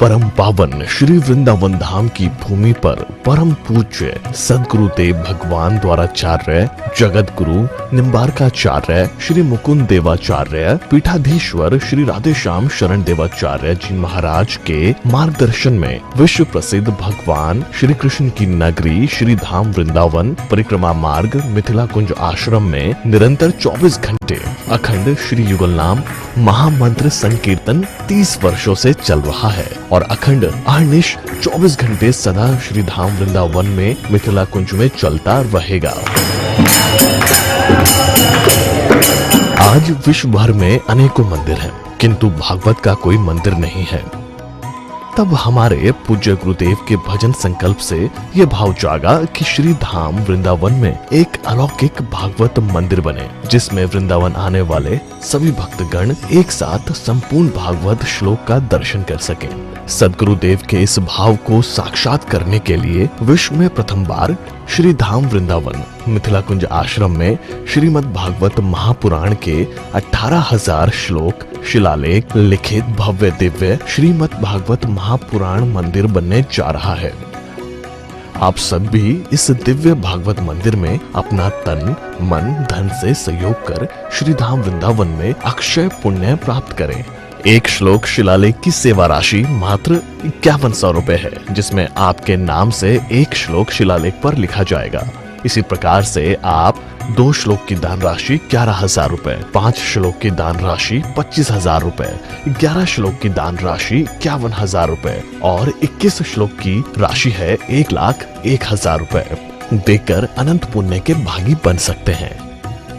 परम पावन श्री वृंदावन धाम की भूमि पर परम पूज्य सदगुरुदेव भगवान द्वाराचार्य जगत गुरु निम्बारकाचार्य श्री मुकुंद देवाचार्य पीठाधीश्वर श्री राधेश्याम शरण देवाचार्य जी महाराज के मार्गदर्शन में विश्व प्रसिद्ध भगवान श्री कृष्ण की नगरी श्री धाम वृंदावन परिक्रमा मार्ग मिथिला कुंज आश्रम में निरंतर 24 घंटे अखंड श्री युगल नाम महामंत्र संकीर्तन 30 वर्षों से चल रहा है और अखंड अहर्निश 24 घंटे सदा श्री धाम वृंदावन में मिथिला कुंज में चलता रहेगा। आज विश्व भर में अनेकों मंदिर हैं, किंतु भागवत का कोई मंदिर नहीं है। तब हमारे पूज्य गुरुदेव के भजन संकल्प से ये भाव जागा कि श्री धाम वृंदावन में एक अलौकिक भागवत मंदिर बने, जिसमें वृंदावन आने वाले सभी भक्तगण एक साथ संपूर्ण भागवत श्लोक का दर्शन कर सकें। सदगुरुदेव के इस भाव को साक्षात करने के लिए विश्व में प्रथम बार श्री धाम वृंदावन मिथिला कुंज आश्रम में श्रीमद् भागवत महापुराण के 18,000 श्लोक शिलालेख लिखित भव्य दिव्य श्रीमद् भागवत महापुराण मंदिर बनने जा रहा है। आप सब भी इस दिव्य भागवत मंदिर में अपना तन मन धन से सहयोग कर श्री धाम वृंदावन में अक्षय पुण्य प्राप्त करें। एक श्लोक शिलालेख की सेवा राशि मात्र 5100 रुपए है, जिसमें आपके नाम से एक श्लोक शिलालेख पर लिखा जाएगा। इसी प्रकार से आप 2 श्लोक की दान राशि 11,000 रुपए, 5 श्लोक की दान राशि 25,000 रुपए, 11 श्लोक की दान राशि 51,000 रुपए और 21 श्लोक की राशि है 1,01,000 रुपए देकर अनंत पुण्य के भागी बन सकते हैं।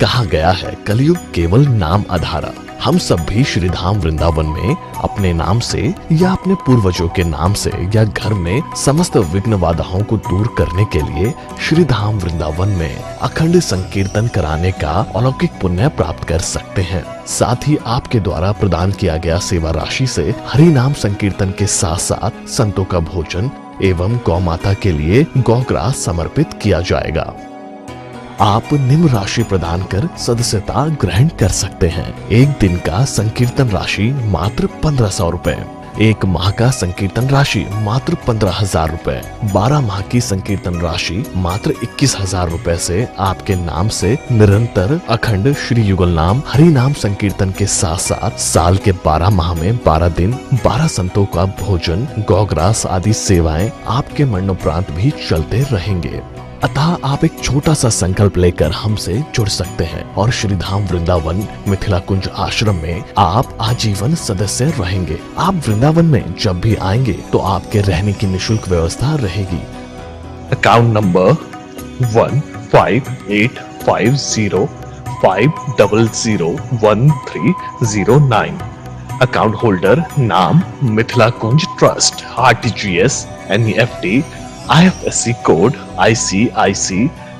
कहा गया है कलयुग केवल नाम आधारा। हम सब भी श्री धाम वृंदावन में अपने नाम से या अपने पूर्वजों के नाम से या घर में समस्त विघ्न बाधाओं को दूर करने के लिए श्री धाम वृंदावन में अखंड संकीर्तन कराने का अलौकिक पुण्य प्राप्त कर सकते हैं। साथ ही आपके द्वारा प्रदान किया गया सेवा राशि से हरि नाम संकीर्तन के साथ साथ संतों का भोजन एवं गौ माता के लिए गौग्रास समर्पित किया जाएगा। आप निम्न राशि प्रदान कर सदस्यता ग्रहण कर सकते हैं। एक दिन का संकीर्तन राशि मात्र 1500 रुपए, एक माह का संकीर्तन राशि मात्र 15,000 रुपए, 12 माह की संकीर्तन राशि मात्र 21,000 रुपए से आपके नाम से निरंतर अखंड श्री युगल नाम हरि नाम संकीर्तन के साथ साथ साल के 12 माह में 12 दिन 12 संतों का भोजन गौग्रास आदि सेवाएं आपके मरणोपरांत भी चलते रहेंगे। अतः आप एक छोटा सा संकल्प लेकर हमसे जुड़ सकते हैं और श्री धाम वृंदावन मिथिला कुंज आश्रम में आप आजीवन सदस्य रहेंगे। आप वृंदावन में जब भी आएंगे तो आपके रहने की निशुल्क व्यवस्था रहेगी। Account number 15850501309। अकाउंट होल्डर नाम Mithila Kunj trust, RTGS, NEFT, IFSC code ICIC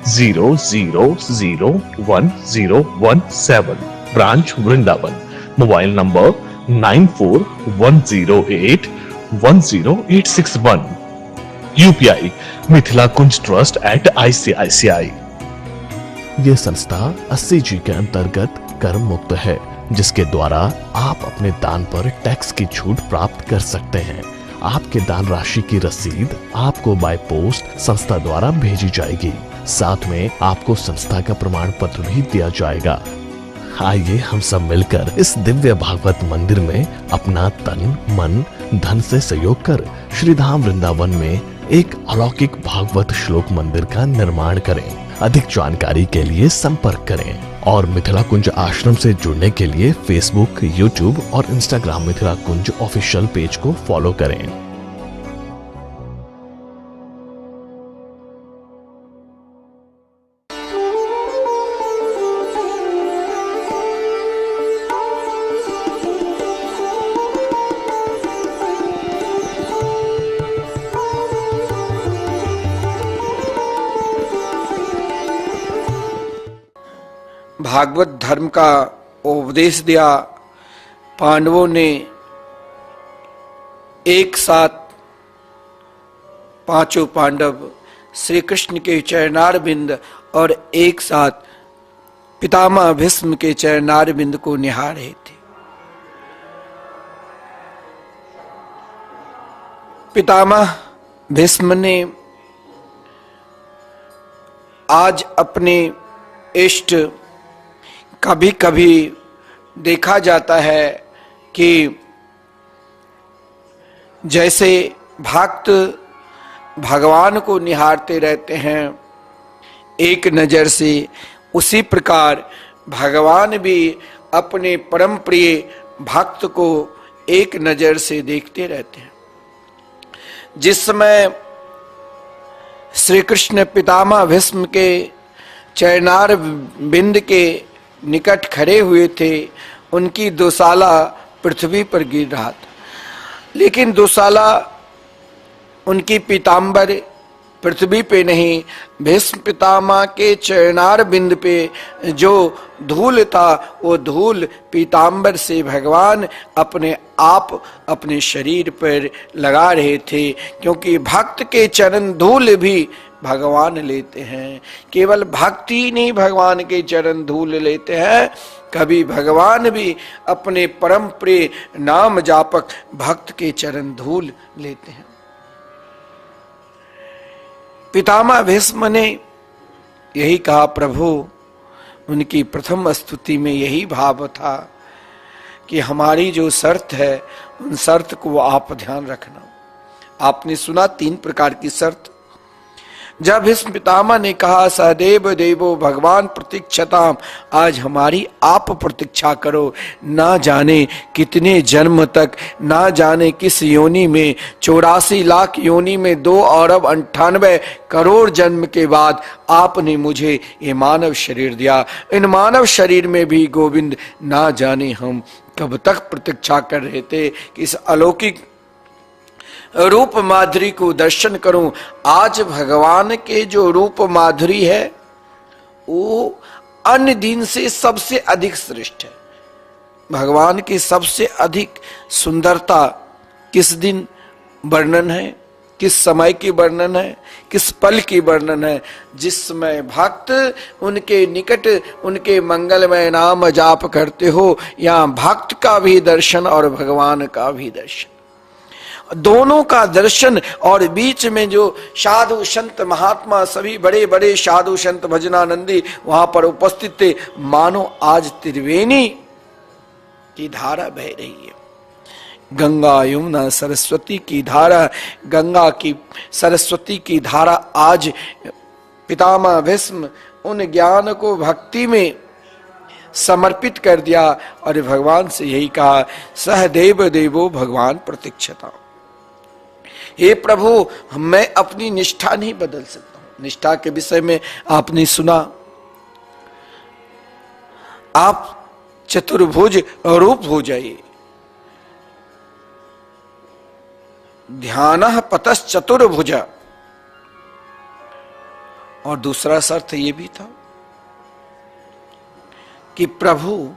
00011017, branch Vrindavan. Mobile number 9410810861। UPI Mithila Kunj trust @ICICI। ये संस्था 80G के अंतर्गत कर मुक्त है, जिसके द्वारा आप अपने दान पर टैक्स की छूट प्राप्त कर सकते हैं। आपके दान राशि की रसीद आपको बाय पोस्ट संस्था द्वारा भेजी जाएगी। साथ में आपको संस्था का प्रमाण पत्र भी दिया जाएगा। आइए हम सब मिलकर इस दिव्य भागवत मंदिर में अपना तन मन धन से सहयोग कर श्री धाम वृंदावन में एक अलौकिक भागवत श्लोक मंदिर का निर्माण करें। अधिक जानकारी के लिए संपर्क करें और मिथिला कुंज आश्रम से जुड़ने के लिए फेसबुक, यूट्यूब और इंस्टाग्राम मिथिला कुंज ऑफिशियल पेज को फॉलो करें। भागवत धर्म का उपदेश दिया। पांडवों ने एक साथ पांचों पांडव श्री कृष्ण के चरणारविंद और एक साथ पितामह भीष्म के चरणारविंद को निहार रहे थे। पितामह भीष्म ने आज अपने इष्ट, कभी कभी देखा जाता है कि जैसे भक्त भगवान को निहारते रहते हैं एक नजर से, उसी प्रकार भगवान भी अपने परम प्रिय भक्त को एक नजर से देखते रहते हैं। जिस समय श्री कृष्ण पितामह भीष्म के चरणार बिंद के निकट खड़े हुए थे, उनकी दुशाला पृथ्वी पर गिर रहा था, लेकिन दुशाला उनकी पीतांबर पृथ्वी पे नहीं, भीष्म पितामह के चरणार बिंद पे जो धूल था, वो धूल पीतांबर से भगवान अपने आप अपने शरीर पर लगा रहे थे, क्योंकि भक्त के चरण धूल भी भगवान लेते हैं। केवल भक्ति ही नहीं भगवान के चरण धूल लेते हैं, कभी भगवान भी अपने परम प्रिय नाम जापक भक्त के चरण धूल लेते हैं। पितामह भीष्म ने यही कहा, प्रभु उनकी प्रथम स्तुति में यही भाव था कि हमारी जो शर्त है उन शर्त को आप ध्यान रखना। आपने सुना 3 प्रकार की शर्त। जब भीष्म पितामह ने कहा सहदेव देवो भगवान प्रतीक्षताम, आज हमारी आप प्रतीक्षा करो, ना जाने कितने जन्म तक, ना जाने किस योनि में, 84 लाख योनि में 2 अरब 98 करोड़ जन्म के बाद आपने मुझे ये मानव शरीर दिया। इन मानव शरीर में भी गोविंद ना जाने हम कब तक प्रतीक्षा कर रहे थे कि इस अलौकिक रूप माधुरी को दर्शन करूं। आज भगवान के जो रूप माधुरी है वो अन्य दिन से सबसे अधिक श्रेष्ठ है। भगवान की सबसे अधिक सुंदरता किस दिन वर्णन है, किस समय की वर्णन है, किस पल की वर्णन है? जिस समय भक्त उनके निकट उनके मंगलमय नाम जाप करते हो, या भक्त का भी दर्शन और भगवान का भी दर्शन, दोनों का दर्शन। और बीच में जो साधु संत महात्मा सभी बड़े बड़े साधु संत भजनानंदी वहां पर उपस्थित थे, मानो आज त्रिवेणी की धारा बह रही है। गंगा यमुना सरस्वती की धारा, गंगा की सरस्वती की धारा आज पितामह भीष्म उन ज्ञान को भक्ति में समर्पित कर दिया और भगवान से यही कहा सहदेव देवो भगवान प्रतीक्षता। हे प्रभु, मैं अपनी निष्ठा नहीं बदल सकता हूं। निष्ठा के विषय में आपने सुना, आप चतुर्भुज रूप हो जाइए। ध्यान पतस चतुर्भुजा, और दूसरा शर्त ये भी था कि प्रभु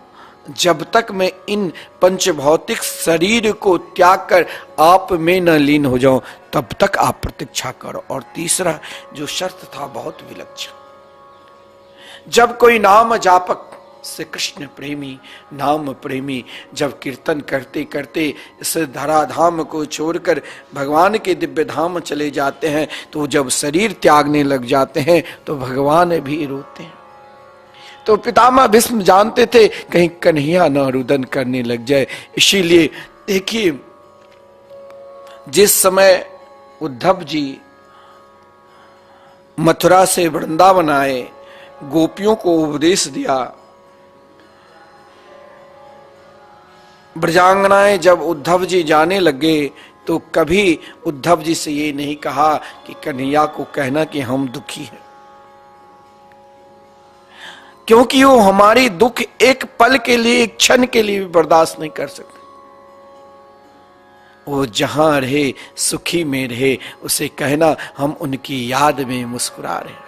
जब तक मैं इन पंचभौतिक शरीर को त्याग कर आप में न लीन हो जाऊं तब तक आप प्रतीक्षा करो। और तीसरा जो शर्त था बहुत विलक्षण, जब कोई नाम जापक श्री कृष्ण प्रेमी नाम प्रेमी जब कीर्तन करते करते इस धराधाम को छोड़कर भगवान के दिव्य धाम चले जाते हैं, तो जब शरीर त्यागने लग जाते हैं तो भगवान भी रोते हैं। तो पितामह भीष्म जानते थे कहीं कन्हैया न रुदन करने लग जाए, इसीलिए देखिए जिस समय उद्धव जी मथुरा से वृंदावन आए, गोपियों को उपदेश दिया, ब्रजांगनाएं जब उद्धव जी जाने लगे तो कभी उद्धव जी से ये नहीं कहा कि कन्हैया को कहना कि हम दुखी हैं, क्योंकि वो हमारी दुख एक पल के लिए एक क्षण के लिए भी बर्दाश्त नहीं कर सकते। वो जहां रहे सुखी में रहे, उसे कहना हम उनकी याद में मुस्कुरा रहे,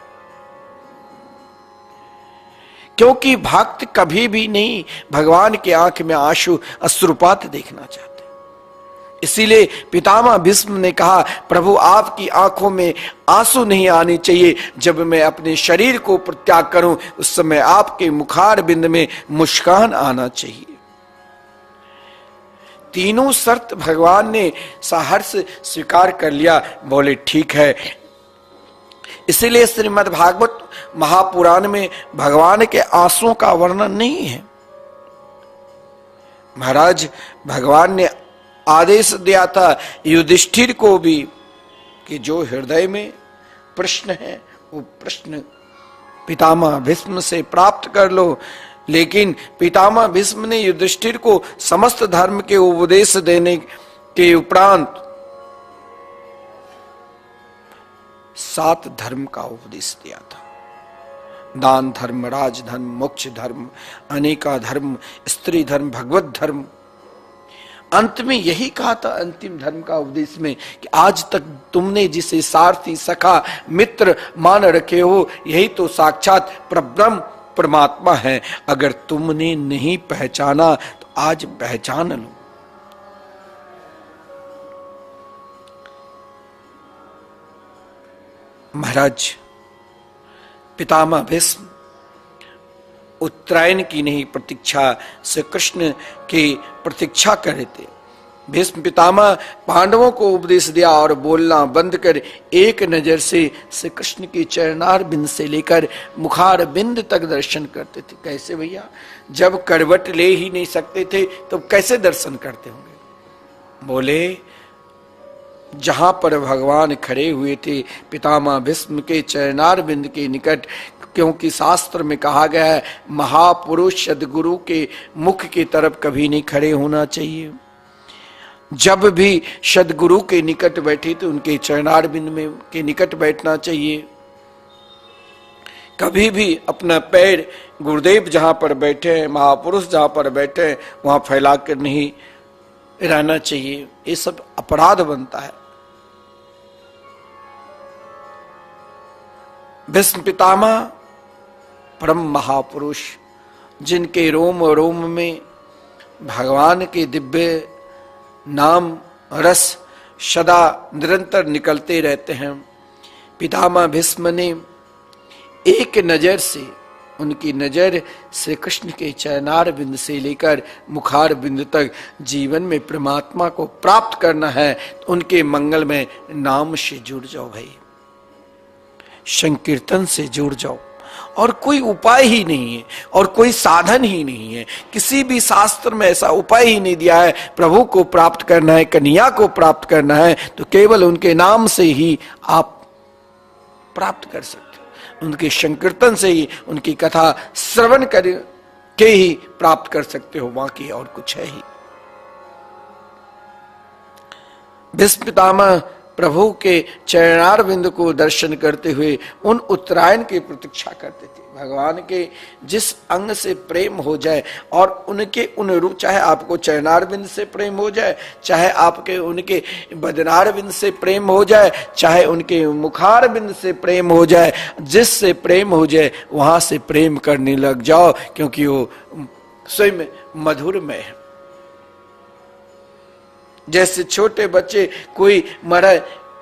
क्योंकि भक्त कभी भी नहीं भगवान के आंख में आंसू अश्रुपात देखना चाहते। इसीलिए पितामह भीष्म ने कहा प्रभु आपकी आंखों में आंसू नहीं आने चाहिए, जब मैं अपने शरीर को परित्याग करूं उस समय आपके मुखार बिंद में मुस्कान आना चाहिए। तीनों शर्त भगवान ने सहर्ष स्वीकार कर लिया। बोले ठीक है। इसीलिए श्रीमद् भागवत महापुराण में भगवान के आंसुओं का वर्णन नहीं है। महाराज, भगवान ने आदेश दिया था युधिष्ठिर को भी कि जो हृदय में प्रश्न है वो प्रश्न पितामह भीष्म से प्राप्त कर लो। लेकिन पितामह भीष्म ने युधिष्ठिर को समस्त धर्म के उपदेश देने के उपरांत 7 धर्म का उपदेश दिया था। दान धर्म, राज धर्म, मोक्ष धर्म, अनेका धर्म, स्त्री धर्म, भगवत धर्म। अंत में यही कहा था अंतिम धर्म का उपदेश में कि आज तक तुमने जिसे सारथी, सखा, मित्र मान रखे हो, यही तो साक्षात परब्रह्म परमात्मा है। अगर तुमने नहीं पहचाना तो आज पहचान लो। महाराज, पितामह भीष्म उत्तरायण की नहीं प्रतीक्षा, श्री कृष्ण की प्रतीक्षा कर रहे थे। भीष्म पितामह पांडवों को उपदेश दिया और बोलना बंद कर एक नजर से श्री कृष्ण की चरणार बिंद से लेकर मुखार बिंद तक दर्शन करते थे। कैसे भैया, जब करवट ले ही नहीं सकते थे तो कैसे दर्शन करते होंगे? बोले जहां पर भगवान खड़े हुए थे पितामह भीष्म के चरणार बिंद के निकट, क्योंकि शास्त्र में कहा गया है महापुरुष सद्गुरु के मुख की तरफ कभी नहीं खड़े होना चाहिए। जब भी सद्गुरु के निकट बैठे तो उनके चरणार बिंद में के निकट बैठना चाहिए। कभी भी अपना पैर गुरुदेव जहां पर बैठे हैं, महापुरुष जहां पर बैठे हैं, वहां फैला कर नहीं रहना चाहिए। ये सब अपराध बनता है। भीष्म पितामह परम महापुरुष, जिनके रोम रोम में भगवान के दिव्य नाम रस सदा निरंतर निकलते रहते हैं। पितामह भीष्म ने एक नजर से, उनकी नजर श्री कृष्ण के चरणार बिंद से लेकर मुखार बिंद तक जीवन में परमात्मा को प्राप्त करना है तो उनके मंगल में नाम से जुड़ जाओ भाई, संकीर्तन से जुड़ जाओ। और कोई उपाय ही नहीं है और कोई साधन ही नहीं है। किसी भी शास्त्र में ऐसा उपाय ही नहीं दिया है। प्रभु को प्राप्त करना है, कन्हैया को प्राप्त करना है तो केवल उनके नाम से ही आप प्राप्त कर सकते हो। उनके संकीर्तन से ही, उनकी कथा श्रवण करके ही प्राप्त कर सकते हो, बाकी और कुछ है ही। भीष्म पितामह प्रभु के चरणार बिंद को दर्शन करते हुए उन उत्तरायण की प्रतीक्षा करते थे। भगवान के जिस अंग से प्रेम हो जाए और उनके उन रूप, चाहे आपको चरणार बिंद से प्रेम हो जाए, चाहे आपके उनके बदनार बिंद से प्रेम हो जाए, चाहे उनके मुखार बिंद से प्रेम हो जाए, जिससे प्रेम हो जाए वहां से प्रेम करने लग जाओ, क्योंकि वो स्वयं मधुरमय है। जैसे छोटे बच्चे कोई मरा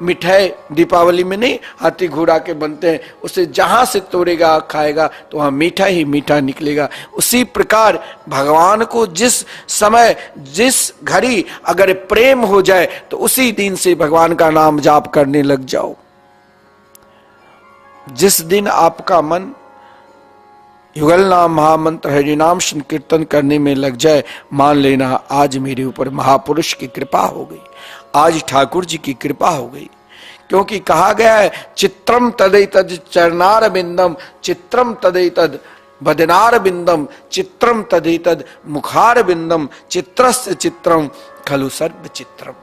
मिठाई दीपावली में नहीं हाथी घोड़ा के बनते हैं, उसे जहां से तोड़ेगा खाएगा तो वहां मीठा ही मीठा निकलेगा। उसी प्रकार भगवान को जिस समय जिस घड़ी अगर प्रेम हो जाए तो उसी दिन से भगवान का नाम जाप करने लग जाओ। जिस दिन आपका मन युगल नाम महामंत्र हरि नाम संकीर्तन करने में लग जाए, मान लेना आज मेरे ऊपर महापुरुष की कृपा हो गई, आज ठाकुर जी की कृपा हो गई। क्योंकि कहा गया है चित्रम तदैतद चरणार बिंदम, चित्रम तदैतद बदनार बिंदम, चित्रम तदैतद मुखार बिंदम, चित्रस्य चित्रम खलु सर्व चित्रम।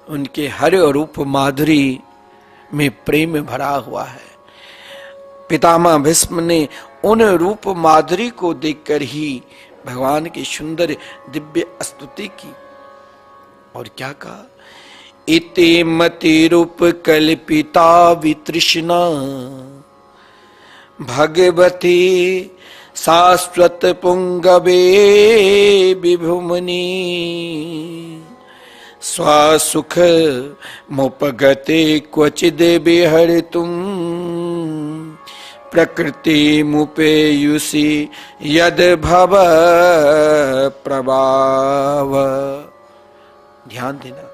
उनके हर रूप माधुरी में प्रेम भरा हुआ है। पितामह भीष्म ने उन रूप माधुरी को देखकर ही भगवान की सुंदर दिव्य स्तुति की और क्या कहा, इते मति रूप कल्पिता वितृष्णा भगवती शाश्वत पुंगवे विभुमनि स्वसुख मुपगते क्वचिद बिहर तुम प्रकृति मुपेयुषि यद भव प्रभाव। ध्यान देना,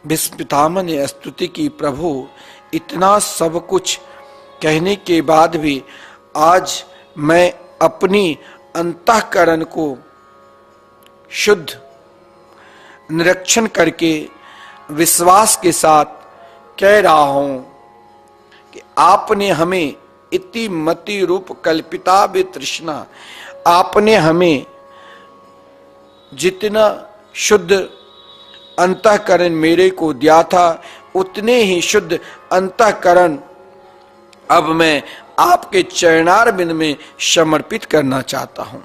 भीष्म पितामह ने स्तुति की, प्रभु इतना सब कुछ कहने के बाद भी आज मैं अपनी अंतःकरण को शुद्ध निरीक्षण करके विश्वास के साथ कह रहा हूं कि आपने हमें इति मति रूप कल्पिता वितृष्णा, आपने हमें जितना शुद्ध अंतःकरण मेरे को दिया था उतने ही शुद्ध अंतःकरण अब मैं आपके चरणारविंद में समर्पित करना चाहता हूं।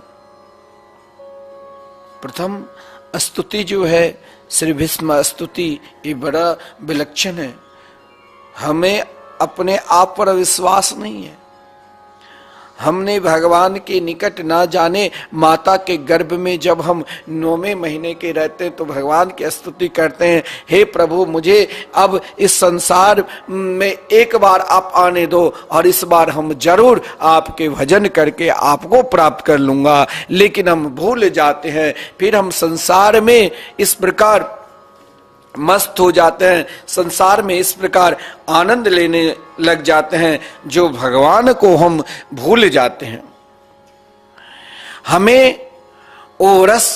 प्रथम स्तुति जो है श्री भीष्म स्तुति, ये बड़ा विलक्षण है। हमें अपने आप पर विश्वास नहीं है, हमने भगवान के निकट ना जाने माता के गर्भ में जब हम 9वें महीने के रहते हैं तो भगवान की स्तुति करते हैं, हे प्रभु मुझे अब इस संसार में एक बार आप आने दो और इस बार हम जरूर आपके भजन करके आपको प्राप्त कर लूंगा। लेकिन हम भूल जाते हैं, फिर हम संसार में इस प्रकार मस्त हो जाते हैं, संसार में इस प्रकार आनंद लेने लग जाते हैं जो भगवान को हम भूल जाते हैं। हमें वो रस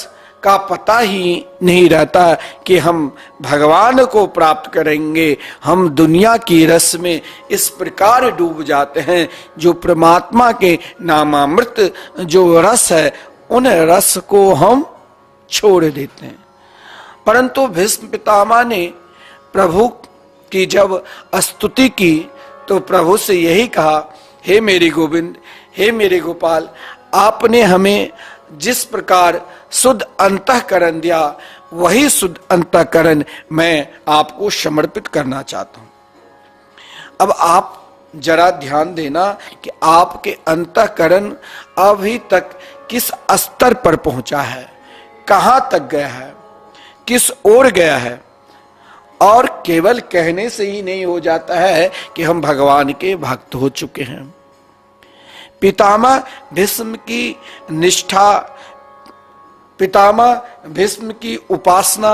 का पता ही नहीं रहता कि हम भगवान को प्राप्त करेंगे। हम दुनिया की रस में इस प्रकार डूब जाते हैं, जो परमात्मा के नामामृत जो रस है उन रस को हम छोड़ देते हैं। परंतु भीष्म पितामह ने प्रभु की जब स्तुति की तो प्रभु से यही कहा, हे मेरे गोविंद, हे मेरे गोपाल, आपने हमें जिस प्रकार शुद्ध अंतःकरण दिया वही शुद्ध अंतःकरण मैं आपको समर्पित करना चाहता हूं। अब आप जरा ध्यान देना कि आपके अंतःकरण अभी तक किस स्तर पर पहुंचा है, कहां तक गया है, किस ओर गया है। और केवल कहने से ही नहीं हो जाता है कि हम भगवान के भक्त हो चुके हैं। पितामह भीष्म की निष्ठा, पितामह भीष्म की उपासना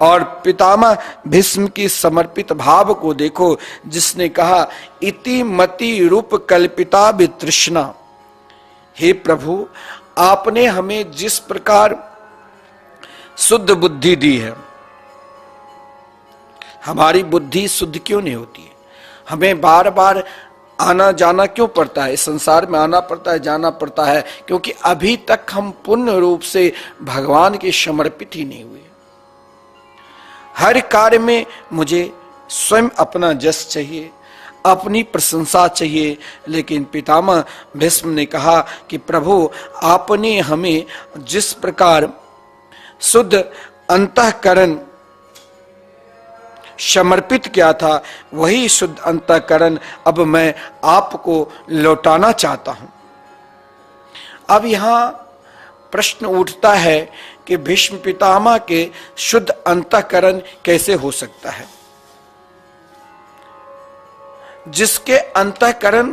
और पितामह भीष्म की समर्पित भाव को देखो, जिसने कहा इति मति रूप कल्पिता वितृष्णा। हे प्रभु, आपने हमें जिस प्रकार शुद्ध बुद्धि दी है, हमारी बुद्धि शुद्ध क्यों नहीं होती है? हमें बार बार आना जाना क्यों पड़ता है, इस संसार में आना पड़ता है, जाना पड़ता है, क्योंकि अभी तक हम पूर्ण रूप से भगवान के समर्पित ही नहीं हुए। हर कार्य में मुझे स्वयं अपना जस चाहिए, अपनी प्रशंसा चाहिए। लेकिन पितामह भीष्म ने कहा कि प्रभु, आपने हमें जिस प्रकार शुद्ध अंतःकरण समर्पित किया था वही शुद्ध अंतःकरण अब मैं आपको लौटाना चाहता हूं। अब यहां प्रश्न उठता है कि भीष्म पितामह के शुद्ध अंतःकरण कैसे हो सकता है, जिसके अंतःकरण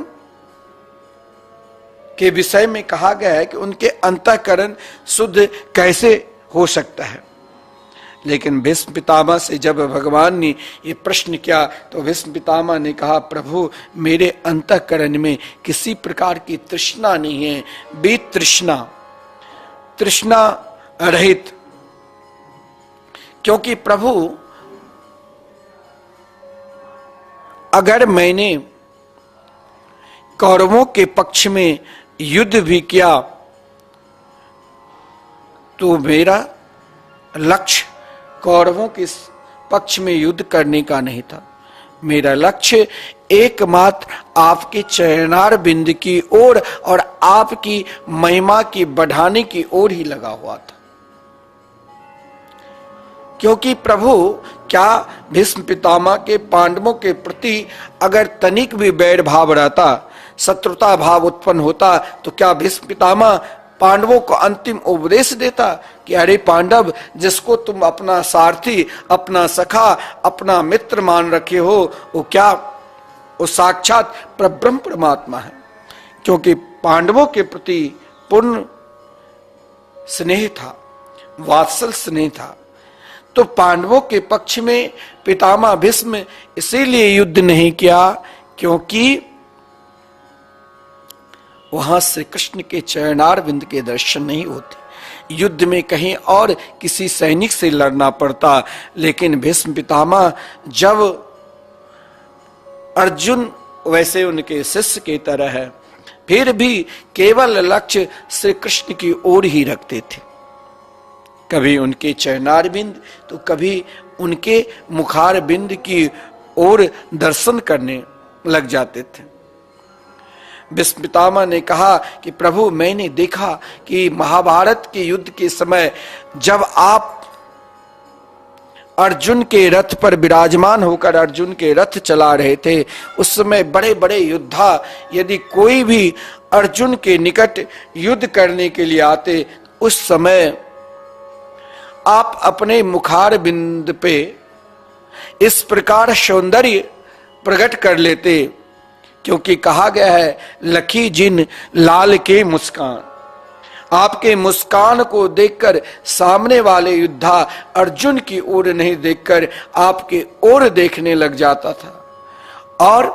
के विषय में कहा गया है कि उनके अंतःकरण शुद्ध कैसे हो सकता है। लेकिन भीष्म पितामह से जब भगवान ने ये प्रश्न किया तो भीष्म पितामह ने कहा, प्रभु मेरे अंतःकरण में किसी प्रकार की तृष्णा नहीं है, वितृष्णा, तृष्णा रहित। क्योंकि प्रभु, अगर मैंने कौरवों के पक्ष में युद्ध भी किया तो मेरा लक्ष्य कौरवों के पक्ष में युद्ध करने का नहीं था। मेरा लक्ष्य एकमात्र आपके चरणार बिंद की ओर और आपकी महिमा की बढ़ाने की ओर ही लगा हुआ था। क्योंकि प्रभु, क्या भीष्म पितामह के पांडवों के प्रति अगर तनिक भी बैर भाव रहता, शत्रुता भाव उत्पन्न होता, तो क्या भीष्म पितामह पांडवों को अंतिम उपदेश देता कि अरे पांडव, जिसको तुम अपना सारथी, अपना सखा, अपना मित्र मान रखे हो, वो क्या वो साक्षात परब्रह्म परमात्मा है, क्योंकि पांडवों के प्रति पूर्ण स्नेह था, वात्सल स्नेह था। तो पांडवों के पक्ष में पितामह भीष्म इसीलिए युद्ध नहीं किया क्योंकि वहां श्री कृष्ण के चरणारविंद के दर्शन नहीं होते। युद्ध में कहीं और किसी सैनिक से लड़ना पड़ता, लेकिन भीष्म पितामह जब अर्जुन वैसे उनके शिष्य की तरह है, फिर भी केवल लक्ष्य श्री कृष्ण की ओर ही रखते थे। कभी उनके चरणारविंद तो कभी उनके मुखारविंद की ओर दर्शन करने लग जाते थे। भीष्म पितामह ने कहा कि प्रभु, मैंने देखा कि महाभारत के युद्ध के समय जब आप अर्जुन के रथ पर विराजमान होकर अर्जुन के रथ चला रहे थे, उस समय बड़े बड़े योद्धा यदि कोई भी अर्जुन के निकट युद्ध करने के लिए आते, उस समय आप अपने मुखार बिंद पे इस प्रकार सौंदर्य प्रकट कर लेते, क्योंकि कहा गया है लखी जिन लाल के मुस्कान। आपके मुस्कान को देखकर सामने वाले योद्धा अर्जुन की ओर नहीं देखकर आपके ओर देखने लग जाता था और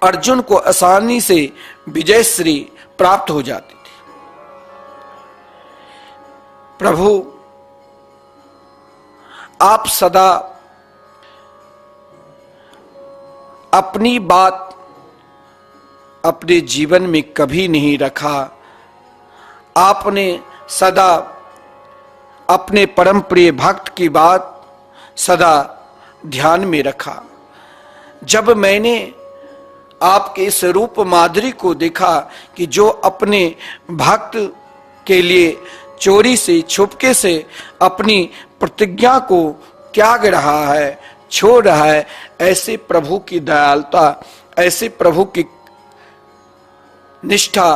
अर्जुन को आसानी से विजयश्री प्राप्त हो जाती थी। प्रभु, आप सदा अपनी बात अपने जीवन में कभी नहीं रखा। आपने सदा अपने परम प्रिय भक्त की बात सदा ध्यान में रखा। जब मैंने आपके इस रूप माधुरी को देखा कि जो अपने भक्त के लिए चोरी से छुपके से अपनी प्रतिज्ञा को त्याग रहा है, छोड़ रहा है, ऐसे प्रभु की दयालुता, ऐसे प्रभु की निष्ठा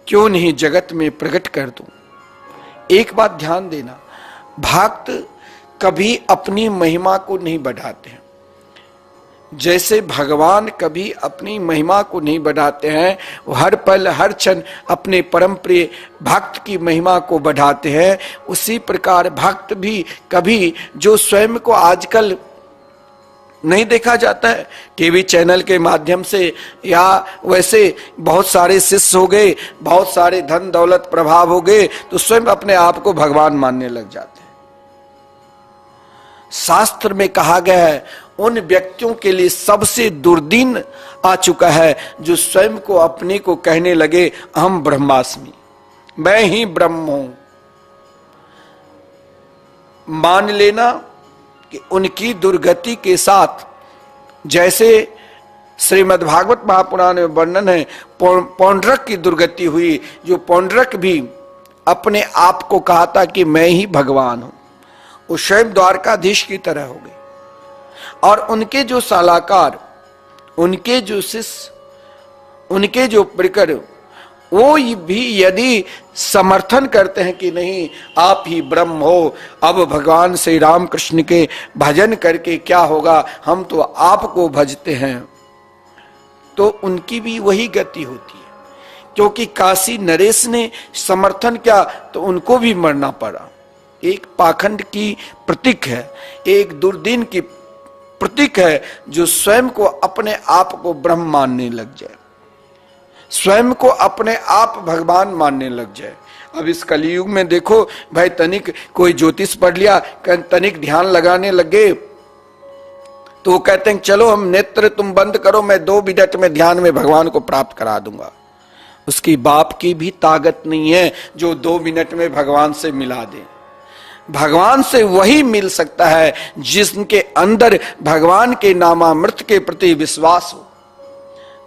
क्यों नहीं जगत में प्रकट कर दूं। एक बात ध्यान देना, भक्त कभी अपनी महिमा को नहीं बढ़ाते हैं। जैसे भगवान कभी अपनी महिमा को नहीं बढ़ाते हैं, वो हर पल हर क्षण अपने परम प्रिय भक्त की महिमा को बढ़ाते हैं, उसी प्रकार भक्त भी कभी जो स्वयं को आजकल नहीं देखा जाता है टीवी चैनल के माध्यम से, या वैसे बहुत सारे शिष्य हो गए, बहुत सारे धन दौलत प्रभाव हो गए, तो स्वयं अपने आप को भगवान मानने लग जाते हैं। शास्त्र में कहा गया है उन व्यक्तियों के लिए सबसे दुर्दिन आ चुका है जो स्वयं को अपने को कहने लगे अहम ब्रह्मास्मि, मैं ही ब्रह्म हूं। मान लेना कि उनकी दुर्गति के साथ, जैसे श्रीमद् भागवत महापुराण में वर्णन है पौंड्रक की दुर्गति हुई, जो पौंड्रक भी अपने आप को कहा था कि मैं ही भगवान हूं, वो स्वयं द्वारकाधीश की तरह हो गए। और उनके जो सलाहकार, उनके जो शिष्य, उनके जो परिकर, वो भी यदि समर्थन करते हैं कि नहीं आप ही ब्रह्म हो, अब भगवान श्री राम कृष्ण के भजन करके क्या होगा, हम तो आपको भजते हैं, तो उनकी भी वही गति होती है। क्योंकि काशी नरेश ने समर्थन किया तो उनको भी मरना पड़ा। एक पाखंड की प्रतीक है, एक दुर्दीन की प्रतीक है जो स्वयं को अपने आप को ब्रह्म मानने लग जाए, स्वयं को अपने आप भगवान मानने लग जाए। अब इस कलयुग में देखो भाई, तनिक कोई ज्योतिष पढ़ लिया, तनिक ध्यान लगाने लगे तो वो कहते हैं चलो हम नेत्र तुम बंद करो, मैं 2 मिनट में ध्यान में भगवान को प्राप्त करा दूंगा। उसकी बाप की भी ताकत नहीं है जो 2 मिनट में भगवान से मिला दे। भगवान से वही मिल सकता है जिनके अंदर भगवान के नामामृत के प्रति विश्वास हो,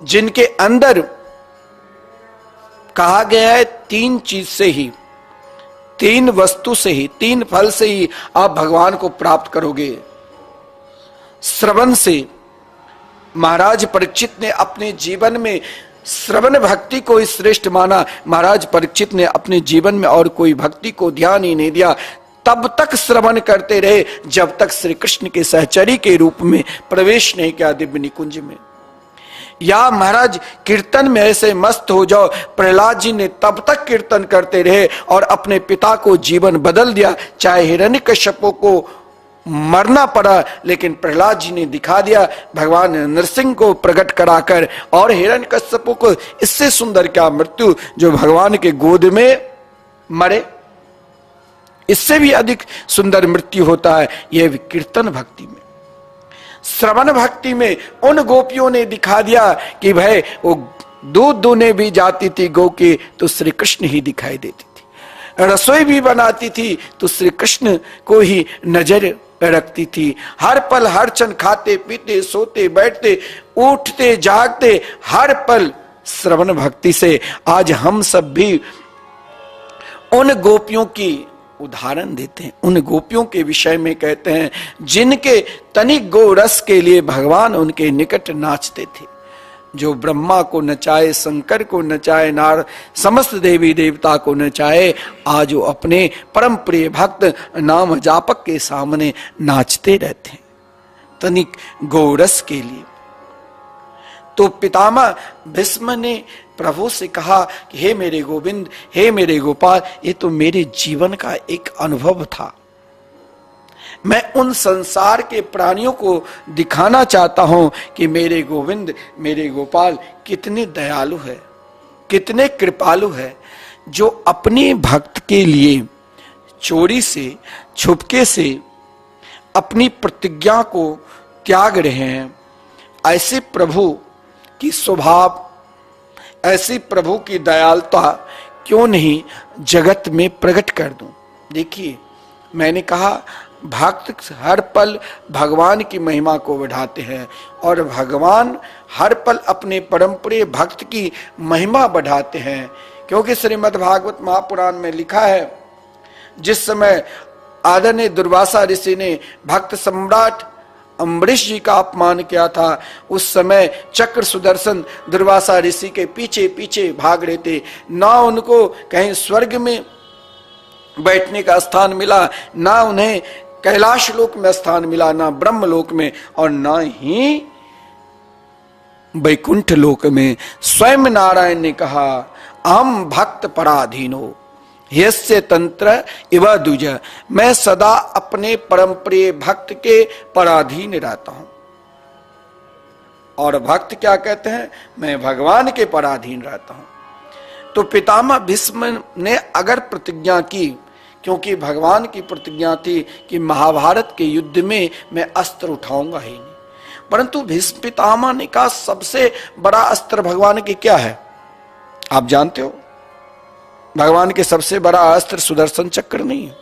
जिनके अंदर कहा गया है 3 चीज से ही, 3 वस्तु से ही, 3 फल से ही आप भगवान को प्राप्त करोगे। श्रवण से महाराज परीक्षित ने अपने जीवन में श्रवण भक्ति को ही श्रेष्ठ माना। महाराज परीक्षित ने अपने जीवन में और कोई भक्ति को ध्यान ही नहीं दिया। तब तक श्रवण करते रहे जब तक श्री कृष्ण के सहचरी के रूप में प्रवेश नहीं किया दिव्य निकुंज में। या महाराज कीर्तन में ऐसे मस्त हो जाओ, प्रहलाद जी ने तब तक कीर्तन करते रहे और अपने पिता को जीवन बदल दिया। चाहे हिरण्यकश्यप को मरना पड़ा, लेकिन प्रहलाद जी ने दिखा दिया भगवान नरसिंह को प्रकट कराकर। और हिरण्यकश्यप को इससे सुंदर क्या मृत्यु जो भगवान के गोद में मरे, इससे भी अधिक सुंदर मृत्यु होता है। यह कीर्तन भक्ति में, श्रवण भक्ति में उन गोपियों ने दिखा दिया कि भाई वो दूध दूने भी जाती थी गौ के तो श्री कृष्ण ही दिखाई देती थी, रसोई भी बनाती थी तो श्री कृष्ण को ही नजर रखती थी। हर पल हर क्षण खाते पीते सोते बैठते उठते जागते हर पल श्रवण भक्ति से आज हम सब भी उन गोपियों की उदाहरण देते हैं। उन गोपियों के विषय में कहते हैं जिनके तनिक गो रस के लिए भगवान उनके निकट नाचते थे। जो ब्रह्मा को नचाए, शंकर को नचाए, नार समस्त देवी देवता को नचाए, आज वो अपने परम प्रिय भक्त नाम जापक के सामने नाचते रहते हैं तनिक गौरस के लिए। तो पितामह भीष्म ने प्रभु से कहा कि हे मेरे गोविंद, हे मेरे गोपाल, ये तो मेरे जीवन का एक अनुभव था। मैं उन संसार के प्राणियों को दिखाना चाहता हूं कि मेरे गोविंद, मेरे गोपाल कितने दयालु है, कितने कृपालु है, जो अपने भक्त के लिए चोरी से छुपके से अपनी प्रतिज्ञा को त्याग रहे हैं। ऐसे प्रभु की स्वभाव, ऐसी प्रभु की दयालुता क्यों नहीं जगत में प्रकट कर दूं। देखिए, मैंने कहा भक्त हर पल भगवान की महिमा को बढ़ाते हैं और भगवान हर पल अपने परम प्रिय भक्त की महिमा बढ़ाते हैं। क्योंकि श्रीमद् भागवत महापुराण में लिखा है, जिस समय आदरणीय दुर्वासा ऋषि ने भक्त सम्राट अम्बरीश जी का अपमान किया था, उस समय चक्र सुदर्शन दुर्वासा ऋषि के पीछे पीछे भाग रहे थे। ना उनको कहीं स्वर्ग में बैठने का स्थान मिला, ना उन्हें कैलाश लोक में स्थान मिला, ना ब्रह्म लोक में, और ना ही वैकुंठ लोक में। स्वयं नारायण ने कहा, अहम भक्त पराधीनो यस्य तंत्र इव दुज, मैं सदा अपने परम प्रिय भक्त के पराधीन रहता हूं। और भक्त क्या कहते हैं, मैं भगवान के पराधीन रहता हूं। तो पितामह भीष्म ने अगर प्रतिज्ञा की, क्योंकि भगवान की प्रतिज्ञा थी कि महाभारत के युद्ध में मैं अस्त्र उठाऊंगा ही नहीं, परंतु भीष्म पितामह ने कहा सबसे बड़ा अस्त्र भगवान के क्या है आप जानते हो? भगवान के सबसे बड़ा अस्त्र सुदर्शन चक्र नहीं है,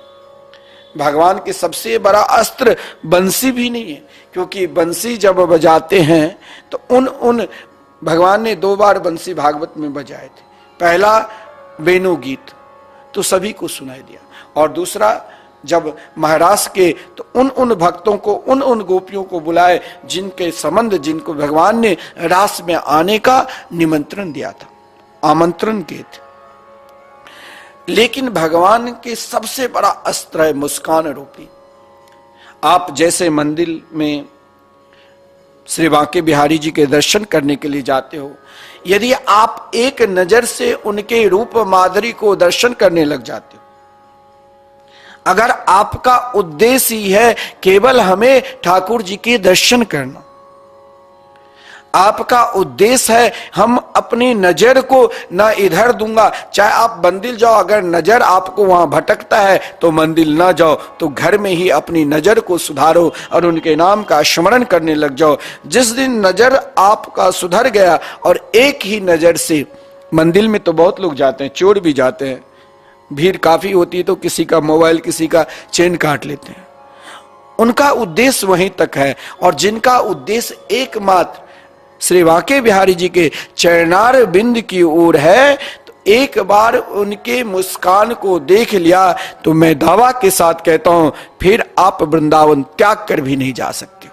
भगवान के सबसे बड़ा अस्त्र बंसी भी नहीं है। क्योंकि बंसी जब बजाते हैं तो उन भगवान ने 2 बार बंसी भागवत में बजाए थे। पहला वेणु गीत तो सभी को सुनाई दिया, और दूसरा जब महाराष्ट्र के तो उन भक्तों को, उन गोपियों को बुलाए जिनके संबंध, जिनको भगवान ने रास में आने का निमंत्रण दिया था, आमंत्रण किए थे। लेकिन भगवान के सबसे बड़ा अस्त्र है मुस्कान रूपी। आप जैसे मंदिर में श्री बांके बिहारी जी के दर्शन करने के लिए जाते हो, यदि आप एक नजर से उनके रूप माधुरी को दर्शन करने लग जाते हो, अगर आपका उद्देश्य ही है केवल हमें ठाकुर जी के दर्शन करना, आपका उद्देश्य है हम अपनी नजर को ना इधर दूंगा, चाहे आप मंदिर जाओ, अगर नजर आपको वहां भटकता है तो मंदिर ना जाओ, तो घर में ही अपनी नजर को सुधारो और उनके नाम का स्मरण करने लग जाओ। जिस दिन नजर आपका सुधर गया, और एक ही नजर से, मंदिर में तो बहुत लोग जाते हैं, चोर भी जाते हैं, भीड़ काफी होती है तो किसी का मोबाइल, किसी का चेन काट लेते हैं, उनका उद्देश्य वहीं तक है। और जिनका उद्देश्य एकमात्र श्री बांके बिहारी जी के चरणार बिंद की ओर है, तो एक बार उनके मुस्कान को देख लिया तो मैं दावा के साथ कहता हूं फिर आप वृंदावन त्याग कर भी नहीं जा सकते।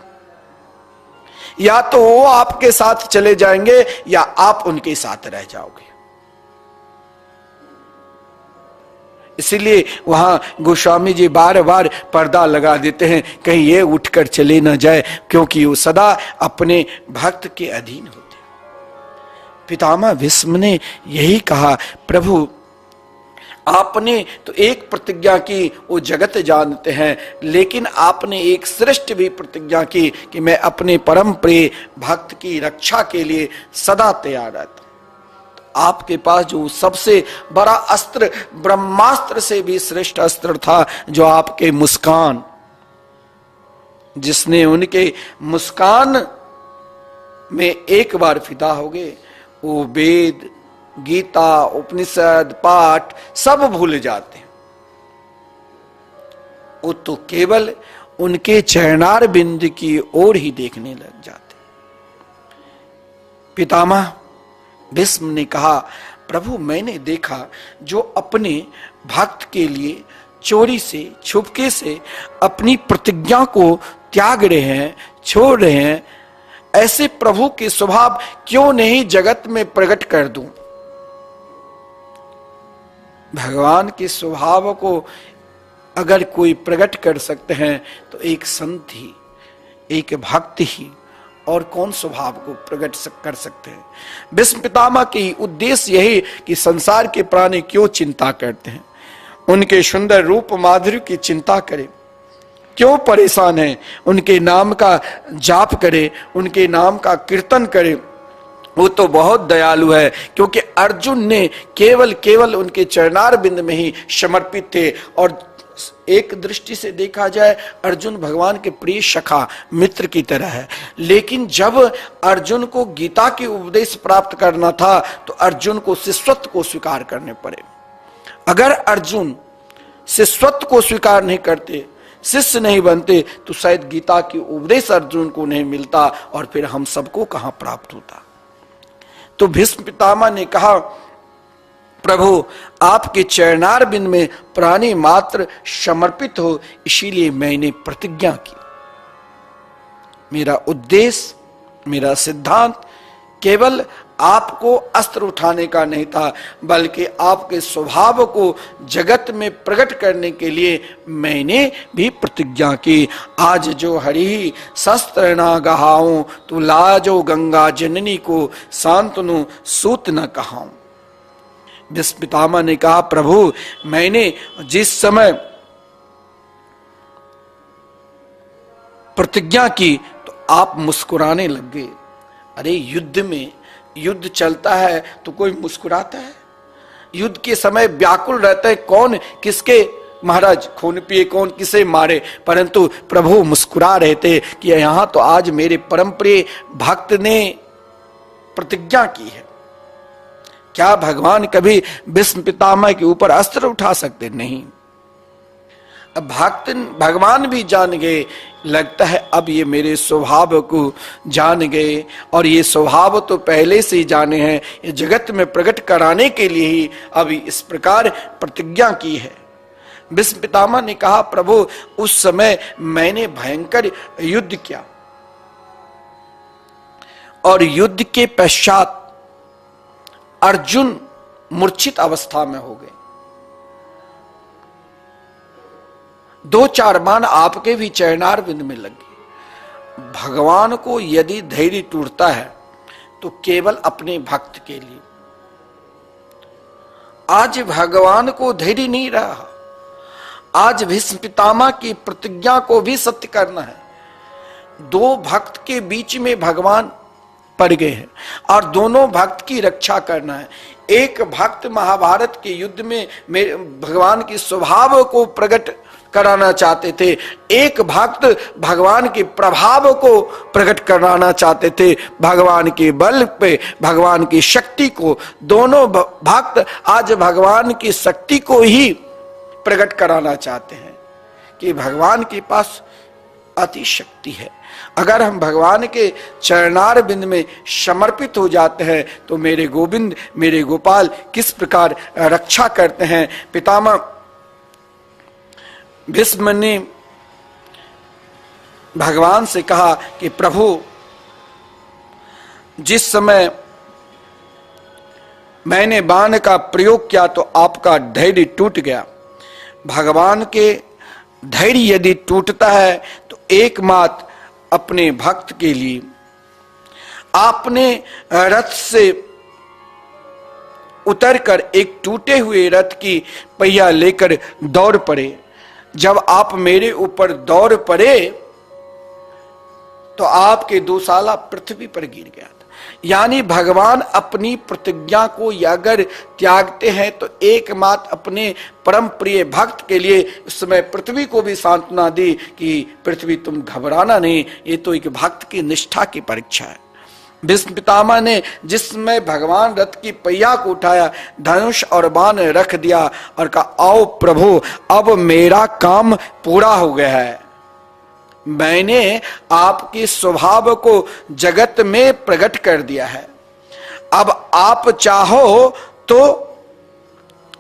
या तो वो आपके साथ चले जाएंगे या आप उनके साथ रह जाओगे। इसलिए वहां गोस्वामी जी बार बार पर्दा लगा देते हैं, कहीं ये उठकर चले न जाए, क्योंकि वो सदा अपने भक्त के अधीन होते। पितामह भीष्म ने यही कहा, प्रभु आपने तो एक प्रतिज्ञा की, वो जगत जानते हैं, लेकिन आपने एक श्रेष्ठ भी प्रतिज्ञा की कि मैं अपने परम प्रिय भक्त की रक्षा के लिए सदा तैयार रहता। आपके पास जो सबसे बड़ा अस्त्र, ब्रह्मास्त्र से भी श्रेष्ठ अस्त्र था, जो आपके मुस्कान, जिसने उनके मुस्कान में एक बार फिदा हो गए, वो वेद, गीता, उपनिषद, पाठ सब भूल जाते हैं। वो तो केवल उनके चरणार बिंद की ओर ही देखने लग जाते। पितामह भीष्म ने कहा, प्रभु मैंने देखा जो अपने भक्त के लिए चोरी से, छुपके से अपनी प्रतिज्ञा को त्याग रहे हैं, छोड़ रहे हैं, ऐसे प्रभु के स्वभाव क्यों नहीं जगत में प्रकट कर दूं। भगवान के स्वभाव को अगर कोई प्रकट कर सकते हैं तो एक संत ही, एक भक्त ही, और कौन स्वभाव को प्रकट कर सकते हैं। भीष्म पितामह की उद्देश्य यही कि संसार के प्राणी क्यों चिंता करते हैं, उनके सुंदर रूप माधुर्य की चिंता करें, क्यों परेशान है, उनके नाम का जाप करे, उनके नाम का कीर्तन करे। वो तो बहुत दयालु है, क्योंकि अर्जुन ने केवल उनके चरणार बिंद में ही समर्पित थे। और एक दृष्टि से देखा जाए, अर्जुन भगवान के प्रिय सखा मित्र की तरह है। लेकिन जब अर्जुन को गीता के उपदेश प्राप्त करना था, तो अर्जुन को शिष्यत्व को स्वीकार करने पड़े। अगर अर्जुन शिष्यत्व को स्वीकार नहीं करते, शिष्य नहीं बनते, तो शायद गीता की उपदेश अर्जुन को नहीं मिलता, और फिर हम सबको कहां प्राप्त होता। तो भीष्म पितामह ने कहा, प्रभु आपके चरणार बिंद में प्राणी मात्र समर्पित हो, इसीलिए मैंने प्रतिज्ञा की। मेरा उद्देश्य, मेरा सिद्धांत केवल आपको अस्त्र उठाने का नहीं था, बल्कि आपके स्वभाव को जगत में प्रकट करने के लिए मैंने भी प्रतिज्ञा की। आज जो हरि शस्त्र न गहाऊं, तो लाजो गंगा जननी को शांतनु सूत न कहाऊं। भीष्म पितामह ने कहा, प्रभु मैंने जिस समय प्रतिज्ञा की तो आप मुस्कुराने लग गए। अरे युद्ध में, युद्ध चलता है तो कोई मुस्कुराता है? युद्ध के समय व्याकुल रहता है, कौन किसके महाराज खून पिए, कौन किसे मारे, परंतु प्रभु मुस्कुरा रहे थे कि यहां तो आज मेरे परम प्रिय भक्त ने प्रतिज्ञा की है। क्या भगवान कभी भीष्म पितामह के ऊपर अस्त्र उठा सकते? नहीं। अब भगवान भी जान गए, लगता है अब ये मेरे स्वभाव को जान गए, और ये स्वभाव तो पहले से ही जाने हैं, ये जगत में प्रकट कराने के लिए ही अभी इस प्रकार प्रतिज्ञा की है। भीष्म पितामह ने कहा, प्रभु उस समय मैंने भयंकर युद्ध किया, और युद्ध के पश्चात अर्जुन मूर्छित अवस्था में हो गए। 2-4 बाण आपके भी चरणार बिंद में लगे। भगवान को यदि धैर्य टूटता है तो केवल अपने भक्त के लिए। आज भगवान को धैर्य नहीं रहा। आज भीष्म पितामह की प्रतिज्ञा को भी सत्य करना है। 2 भक्त के बीच में भगवान पड़ गए हैं, और दोनों भक्त की रक्षा करना है। एक भक्त महाभारत के युद्ध में भगवान के स्वभाव को प्रकट कराना चाहते थे, एक भक्त भगवान के प्रभाव को प्रकट कराना चाहते थे, भगवान के बल पे, भगवान की शक्ति को। दोनों भक्त आज भगवान की शक्ति को ही प्रकट कराना चाहते हैं कि भगवान के पास अति शक्ति है। अगर हम भगवान के चरणार बिंद में समर्पित हो जाते हैं तो मेरे गोविंद, मेरे गोपाल किस प्रकार रक्षा करते हैं। पितामह भीष्म ने भगवान से कहा कि प्रभु जिस समय मैंने बाण का प्रयोग किया तो आपका धैर्य टूट गया, भगवान के धैर्य यदि टूटता है तो एकमात्र अपने भक्त के लिए आपने रथ से उतरकर एक टूटे हुए रथ की पहिया लेकर दौड़ पड़े। जब आप मेरे ऊपर दौड़ पड़े तो आपके दुशाला पृथ्वी पर गिर गया था। यानी भगवान अपनी प्रतिज्ञा को अगर त्यागते हैं तो एकमात्र अपने परम प्रिय भक्त के लिए उस समय पृथ्वी को भी सांत्वना दी कि पृथ्वी तुम घबराना नहीं, ये तो एक भक्त की निष्ठा की परीक्षा है। भीष्म पितामह ने जिसमें भगवान रथ की पहिया को उठाया, धनुष और बाण रख दिया और कहा, आओ प्रभु अब मेरा काम पूरा हो गया है। मैंने आपके स्वभाव को जगत में प्रकट कर दिया है। अब आप चाहो तो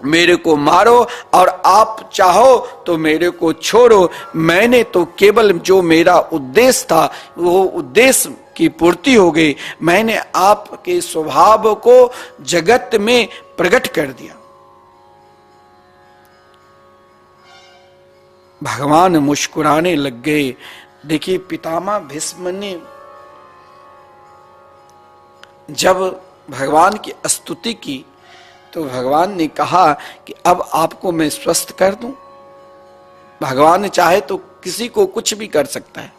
मेरे को मारो और आप चाहो तो मेरे को छोड़ो। मैंने तो केवल जो मेरा उद्देश्य था वो उद्देश्य की पूर्ति हो गई। मैंने आपके स्वभाव को जगत में प्रकट कर दिया। भगवान मुस्कुराने लग गए। देखिए पितामह भीष्म ने जब भगवान की स्तुति की तो भगवान ने कहा कि अब आपको मैं स्वस्थ कर दूं। भगवान चाहे तो किसी को कुछ भी कर सकता है,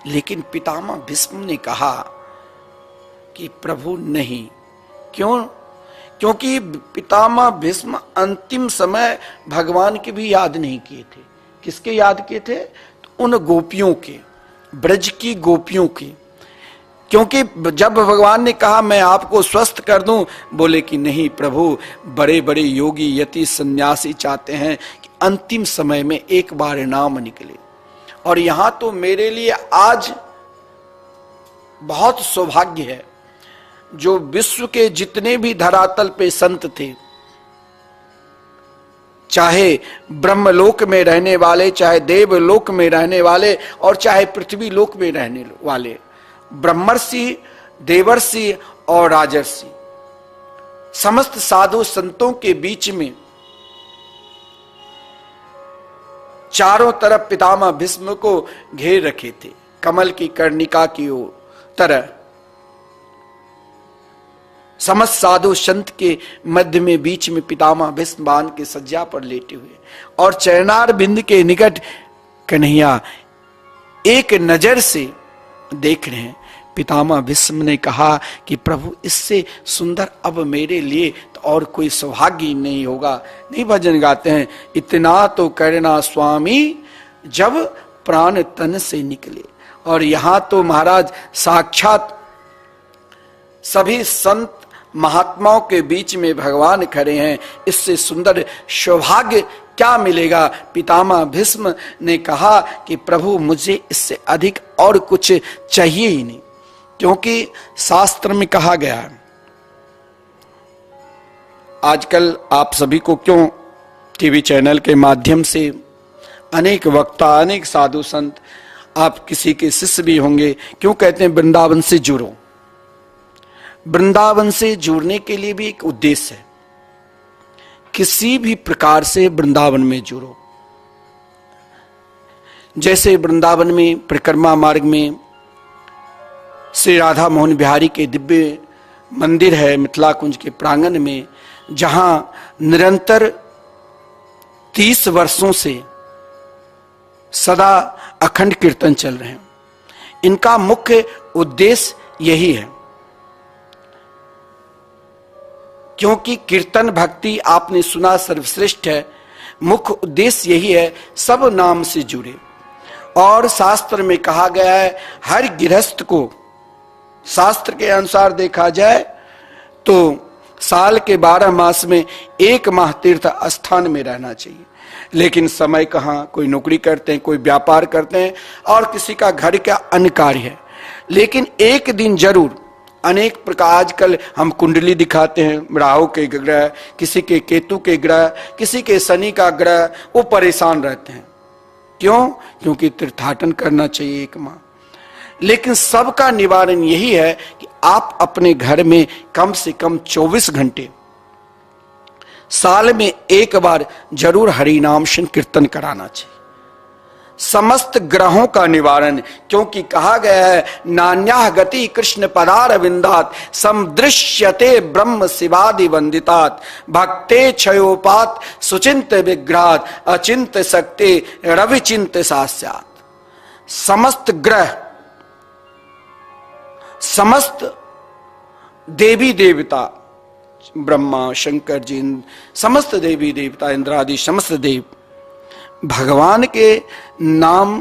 लेकिन पितामह भीष्म ने कहा कि प्रभु नहीं। क्यों? क्योंकि पितामह भीष्म अंतिम समय भगवान की भी याद नहीं किए थे। किसके याद किए थे? तो उन गोपियों के, ब्रज की गोपियों के। क्योंकि जब भगवान ने कहा मैं आपको स्वस्थ कर दूं, बोले कि नहीं प्रभु, बड़े बड़े योगी यति सन्यासी चाहते हैं कि अंतिम समय में एक बार नाम निकले। और यहां तो मेरे लिए आज बहुत सौभाग्य है, जो विश्व के जितने भी धरातल पे संत थे, चाहे ब्रह्मलोक में रहने वाले, चाहे देवलोक में रहने वाले और चाहे पृथ्वी लोक में रहने वाले, ब्रह्मर्षि, देवर्षि और राजर्षि, समस्त साधु संतों के बीच में चारों तरफ पितामह भीष्म को घेर रखे थे, कमल की कर्णिका की ओर तरह। समस्त साधु संत के मध्य में बीच में पितामह भीष्म बाण के सज्जा पर लेटे हुए और चरणार बिंद के निकट कन्हैया एक नजर से देख रहे हैं। पितामह भीष्म ने कहा कि प्रभु इससे सुंदर अब मेरे लिए तो और कोई सौभाग्य ही नहीं होगा। नहीं भजन गाते हैं, इतना तो करना स्वामी जब प्राण तन से निकले। और यहां तो महाराज साक्षात सभी संत महात्माओं के बीच में भगवान खड़े हैं। इससे सुंदर सौभाग्य क्या मिलेगा? पितामह भीष्म ने कहा कि प्रभु मुझे इससे अधिक और कुछ चाहिए ही नहीं। क्योंकि शास्त्र में कहा गया है, आजकल आप सभी को क्यों टीवी चैनल के माध्यम से अनेक वक्ता, अनेक साधु संत, आप किसी के शिष्य भी होंगे, क्यों कहते हैं वृंदावन से जुड़ो। वृंदावन से जुड़ने के लिए भी एक उद्देश्य है। किसी भी प्रकार से वृंदावन में जुड़ो। जैसे वृंदावन में परिक्रमा मार्ग में श्री राधा मोहन बिहारी के दिव्य मंदिर है मिथिला कुंज के प्रांगण में, जहां निरंतर 30 वर्षों से सदा अखंड कीर्तन चल रहे हैं। इनका मुख्य उद्देश्य यही है, क्योंकि कीर्तन भक्ति आपने सुना सर्वश्रेष्ठ है। मुख्य उद्देश्य यही है, सब नाम से जुड़े। और शास्त्र में कहा गया है, हर गृहस्थ को शास्त्र के अनुसार देखा जाए तो साल के 12 मास में 1 माह तीर्थ स्थान में रहना चाहिए। लेकिन समय कहाँ, कोई नौकरी करते हैं, कोई व्यापार करते हैं और किसी का घर का अन्य कार्य है। लेकिन एक दिन जरूर, अनेक प्रकार आजकल हम कुंडली दिखाते हैं, राहु के ग्रह, किसी के केतु के ग्रह, किसी के शनि का ग्रह, वो परेशान रहते हैं। क्यों? क्योंकि तीर्थाटन करना चाहिए 1 माह। लेकिन सबका निवारण यही है कि आप अपने घर में कम से कम 24 घंटे साल में एक बार जरूर हरि नाम संकीर्तन कराना चाहिए, समस्त ग्रहों का निवारण। क्योंकि कहा गया है नान्याह गति कृष्ण पदार विंदात समदृश्यते ब्रह्म शिवादि वंदितात भक्ते क्षयोपात सुचिंत विग्रहात अचिंत शक्ति रविचिंत सास्यात। समस्त ग्रह, समस्त देवी देवता, ब्रह्मा शंकर जी, समस्त देवी देवता इंद्रादि समस्त देव भगवान के नाम,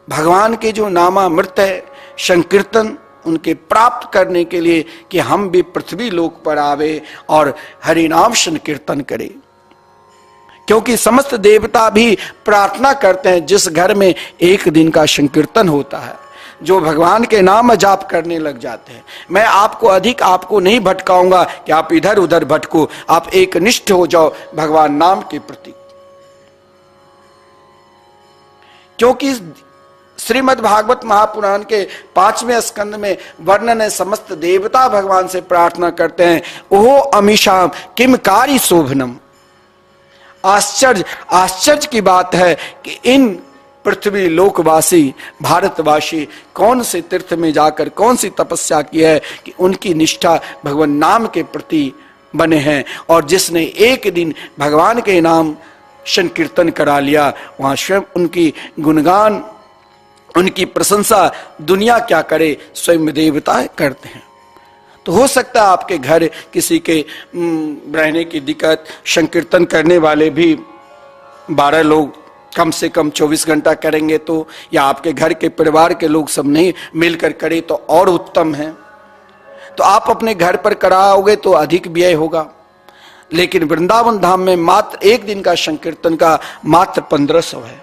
भगवान के जो नामामृत है संकीर्तन उनके प्राप्त करने के लिए कि हम भी पृथ्वी लोक पर आवे और हरिनाम संकीर्तन करें। क्योंकि समस्त देवता भी प्रार्थना करते हैं जिस घर में एक दिन का संकीर्तन होता है, जो भगवान के नाम जाप करने लग जाते हैं। मैं आपको नहीं भटकाऊंगा कि आप इधर उधर भटको, आप एक निष्ठ हो जाओ भगवान नाम के प्रति। क्योंकि श्रीमद् भागवत महापुराण के 5वें स्कंद में वर्णन है, समस्त देवता भगवान से प्रार्थना करते हैं, ओहो अमीशाम किम कारी शोभनम। आश्चर्य की बात है कि इन पृथ्वी लोकवासी भारतवासी कौन से तीर्थ में जाकर कौन सी तपस्या की है कि उनकी निष्ठा भगवान नाम के प्रति बने हैं। और जिसने एक दिन भगवान के नाम संकीर्तन करा लिया, वहां स्वयं उनकी गुणगान, उनकी प्रशंसा दुनिया क्या करे, स्वयं देवता करते हैं। तो हो सकता है आपके घर किसी के रहने की दिक्कत, संकीर्तन करने वाले भी 12 लोग कम से कम 24 घंटा करेंगे तो, या आपके घर के परिवार के लोग सब नहीं मिलकर करें तो और उत्तम है। तो आप अपने घर पर कराओगे तो अधिक व्यय होगा, लेकिन वृंदावन धाम में मात्र एक दिन का संकीर्तन का मात्र 1500 है।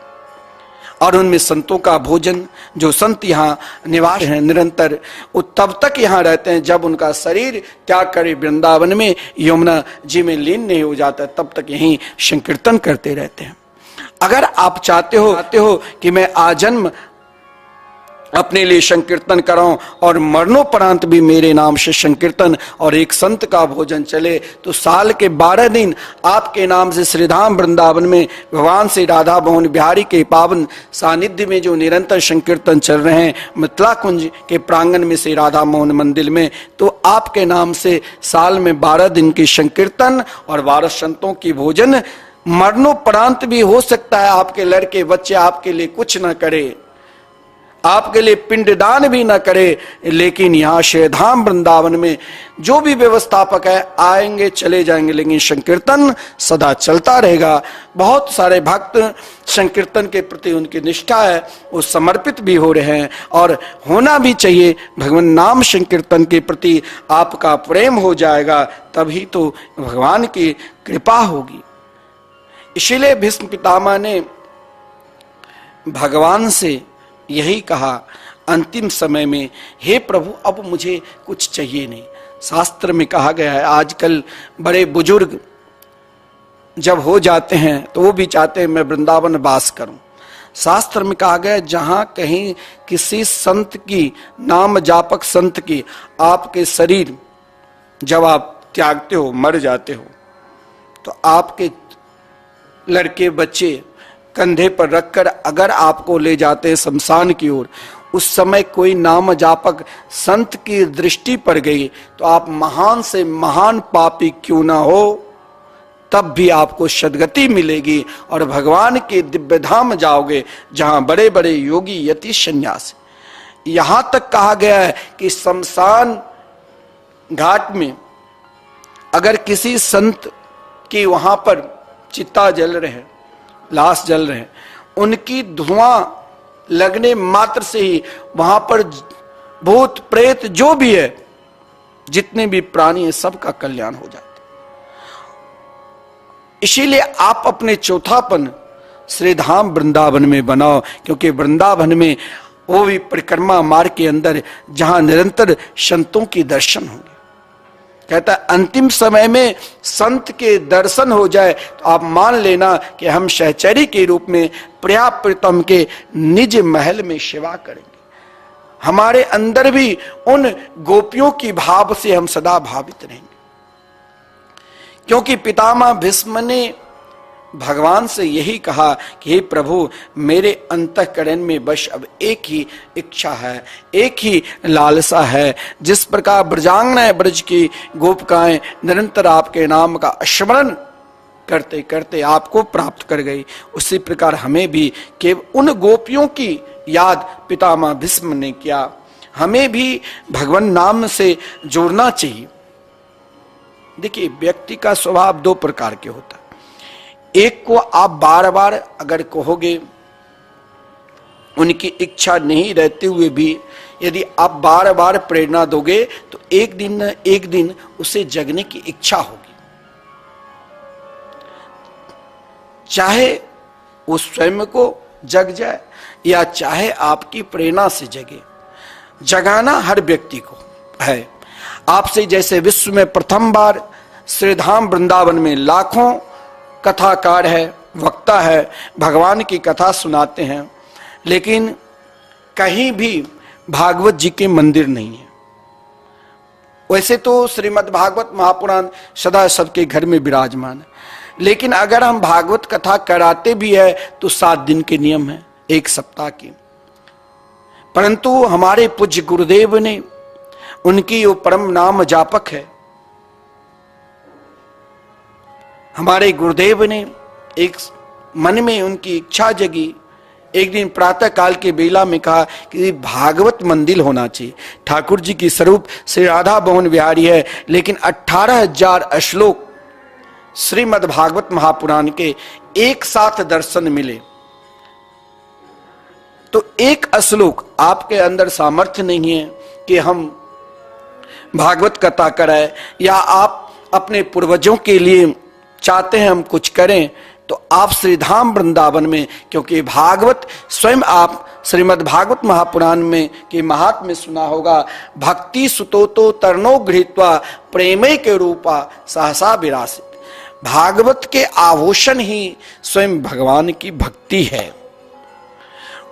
और उनमें संतों का भोजन, जो संत यहाँ निवास हैं निरंतर, वो तब तक यहाँ रहते हैं जब उनका शरीर त्याग करे वृंदावन में यमुना जी में लीन नहीं हो जाता, तब तक यहीं संकीर्तन करते रहते हैं। अगर आप चाहते हो कि मैं आजन्म अपने लिए संकीर्तन कराऊं और मरणोपरांत भी मेरे नाम से संकीर्तन और एक संत का भोजन चले, तो साल के 12 दिन आपके नाम से श्रीधाम वृंदावन में भगवान श्री राधा मोहन बिहारी के पावन सानिध्य में जो निरंतर संकीर्तन चल रहे हैं मिथिला कुंज के प्रांगण में श्री राधा मोहन मंदिर में, तो आपके नाम से साल में 12 दिन की संकीर्तन और 12 संतों की भोजन, मरणोपरांत भी हो सकता है आपके लड़के बच्चे आपके लिए कुछ न करे, आपके लिए पिंडदान भी न करे, लेकिन यहाँ श्रीधाम वृंदावन में जो भी व्यवस्थापक है आएंगे चले जाएंगे, लेकिन संकीर्तन सदा चलता रहेगा। बहुत सारे भक्त संकीर्तन के प्रति उनकी निष्ठा है, वो समर्पित भी हो रहे हैं और होना भी चाहिए। भगवान नाम संकीर्तन के प्रति आपका प्रेम हो जाएगा, तभी तो भगवान की कृपा होगी। इसीलिए भीष्म पितामह ने भगवान से यही कहा अंतिम समय में, हे प्रभु अब मुझे कुछ चाहिए नहीं। शास्त्र में कहा गया है, आजकल बड़े बुजुर्ग जब हो जाते हैं तो वो भी चाहते हैं मैं वृंदावन वास करूं। शास्त्र में कहा गया जहां कहीं किसी संत की, नाम जापक संत की, आपके शरीर जब आप त्यागते हो, मर जाते हो, तो आपके लड़के बच्चे कंधे पर रखकर अगर आपको ले जाते हैं शमशान की ओर, उस समय कोई नाम जापक संत की दृष्टि पड़ गई तो आप महान से महान पापी क्यों ना हो, तब भी आपको सद्गति मिलेगी और भगवान के दिव्य धाम जाओगे जहां बड़े बड़े योगी यति सन्यासी। यहां तक कहा गया है कि शमशान घाट में अगर किसी संत की वहां पर चिता जल रहे हैं, लाश जल रहे हैं, उनकी धुआं लगने मात्र से ही वहां पर भूत प्रेत जो भी है, जितने भी प्राणी है, सबका कल्याण हो जाता है। इसीलिए आप अपने चौथापन श्रीधाम वृंदावन में बनाओ, क्योंकि वृंदावन में वो भी परिक्रमा मार्ग के अंदर जहां निरंतर संतों की दर्शन होंगे। कहता है अंतिम समय में संत के दर्शन हो जाए तो आप मान लेना कि हम सहचरी के रूप में प्रिया प्रीतम के निज महल में सेवा करेंगे। हमारे अंदर भी उन गोपियों की भाव से हम सदा भावित रहेंगे। क्योंकि पितामह भीष्म ने भगवान से यही कहा कि हे प्रभु, मेरे अंतःकरण में बस अब एक ही इच्छा है, एक ही लालसा है। जिस प्रकार ब्रजांगनाएं, ब्रज की गोपिकाएं निरंतर आपके नाम का स्मरण करते करते आपको प्राप्त कर गई, उसी प्रकार हमें भी केवल उन गोपियों की याद पितामह भीष्म ने किया। हमें भी भगवान नाम से जोड़ना चाहिए। देखिए, व्यक्ति का स्वभाव दो प्रकार के होता है। एक को आप बार बार अगर कहोगे, उनकी इच्छा नहीं रहते हुए भी यदि आप बार बार प्रेरणा दोगे तो एक दिन न एक दिन उसे जगने की इच्छा होगी, चाहे वो स्वयं को जग जाए या चाहे आपकी प्रेरणा से जगे। जगाना हर व्यक्ति को है। आपसे जैसे विश्व में प्रथम बार श्रीधाम वृंदावन में लाखों कथाकार है, वक्ता है, भगवान की कथा सुनाते हैं, लेकिन कहीं भी भागवत जी के मंदिर नहीं है। वैसे तो श्रीमद् भागवत महापुराण सदा सबके घर में विराजमान है, लेकिन अगर हम भागवत कथा कराते भी है तो 7 दिन के नियम है, 1 सप्ताह की। परंतु हमारे पूज्य गुरुदेव ने, उनकी वो परम नाम जापक है, हमारे गुरुदेव ने एक मन में उनकी इच्छा जगी। एक दिन प्रातः काल के बेला में कहा कि भागवत मंदिर होना चाहिए। ठाकुर जी की स्वरूप श्री राधा मोहन बिहारी है, लेकिन 18,000 श्लोक श्रीमद् भागवत महापुराण के एक साथ दर्शन मिले। तो एक श्लोक आपके अंदर सामर्थ्य नहीं है कि हम भागवत कथा कराएं, या आप अपने पूर्वजों के लिए चाहते हैं हम कुछ करें, तो आप श्रीधाम वृंदावन में, क्योंकि भागवत स्वयं आप श्रीमद् भागवत महापुराण में के महात्म्य में सुना होगा, भक्ति सुतोतो तरणो गृहीत्वा प्रेमे के रूपा सहसा विरासित। भागवत के आभूषण ही स्वयं भगवान की भक्ति है,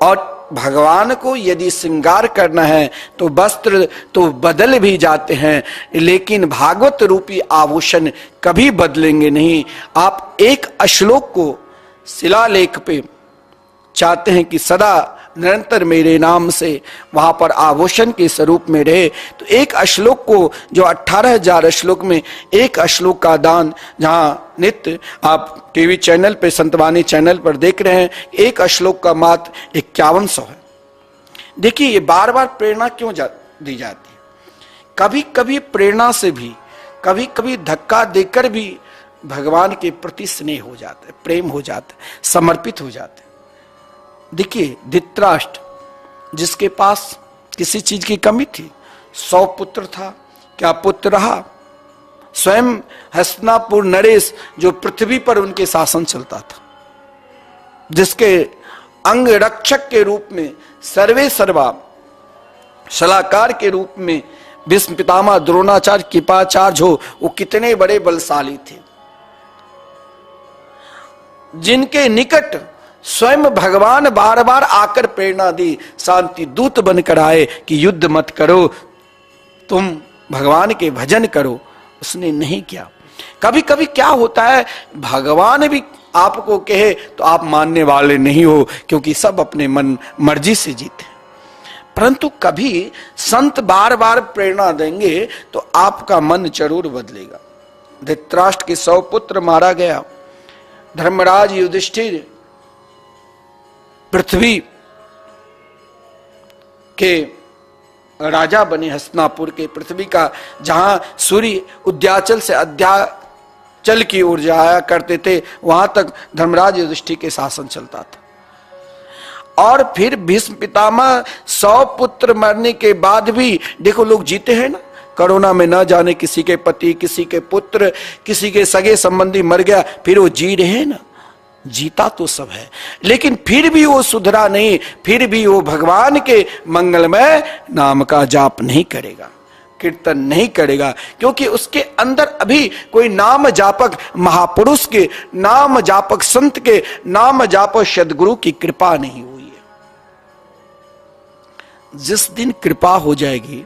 और भगवान को यदि श्रृंगार करना है तो वस्त्र तो बदल भी जाते हैं, लेकिन भागवत रूपी आभूषण कभी बदलेंगे नहीं। आप एक श्लोक को शिलालेख पे चाहते हैं कि सदा निरंतर मेरे नाम से वहां पर आभूषण के स्वरूप में रहे, तो एक श्लोक को, जो 18,000 श्लोक में एक श्लोक का दान, जहां नित्य आप टीवी चैनल पे, संतवाणी चैनल पर देख रहे हैं, एक श्लोक का मात्र 5100 है। देखिए, ये बार बार प्रेरणा क्यों दी जाती है? कभी कभी प्रेरणा से भी, कभी कभी धक्का देकर भी भगवान के प्रति स्नेह हो जाता है, प्रेम हो जाता है, समर्पित हो जाता है। देखिए, धृतराष्ट्र जिसके पास किसी चीज की कमी थी, 100 पुत्र था, क्या पुत्र रहा? स्वयं हस्तिनापुर नरेश जो पृथ्वी पर उनके शासन चलता था, जिसके अंग रक्षक के रूप में, सर्वे सर्वा सलाहकार के रूप में भीष्म पितामह, द्रोणाचार्य, कृपाचार्य हो, वो कितने बड़े बलशाली थे, जिनके निकट स्वयं भगवान बार बार आकर प्रेरणा दी, शांति दूत बनकर आए कि युद्ध मत करो, तुम भगवान के भजन करो। उसने नहीं किया। कभी कभी क्या होता है, भगवान भी आपको कहे तो आप मानने वाले नहीं हो, क्योंकि सब अपने मन मर्जी से जीते। परंतु कभी संत बार बार प्रेरणा देंगे तो आपका मन जरूर बदलेगा। धृतराष्ट्र के 100 पुत्र मारा गया, धर्मराज युधिष्ठिर पृथ्वी के राजा बने, हस्तिनापुर के, पृथ्वी का, जहां सूर्य उद्याचल से अध्याचल की ओर जाया करते थे, वहां तक धर्मराज युधिष्ठिर के शासन चलता था। और फिर भीष्म पितामह 100 पुत्र मरने के बाद भी देखो लोग जीते हैं ना। कोरोना में न जाने किसी के पति, किसी के पुत्र, किसी के सगे संबंधी मर गया, फिर वो जी रहे हैं ना। जीता तो सब है, लेकिन फिर भी वो सुधरा नहीं, फिर भी वो भगवान के मंगलमय नाम का जाप नहीं करेगा, कीर्तन नहीं करेगा, क्योंकि उसके अंदर अभी कोई नाम जापक महापुरुष के, नाम जापक संत के, नाम जापक सद्गुरु की कृपा नहीं हुई है। जिस दिन कृपा हो जाएगी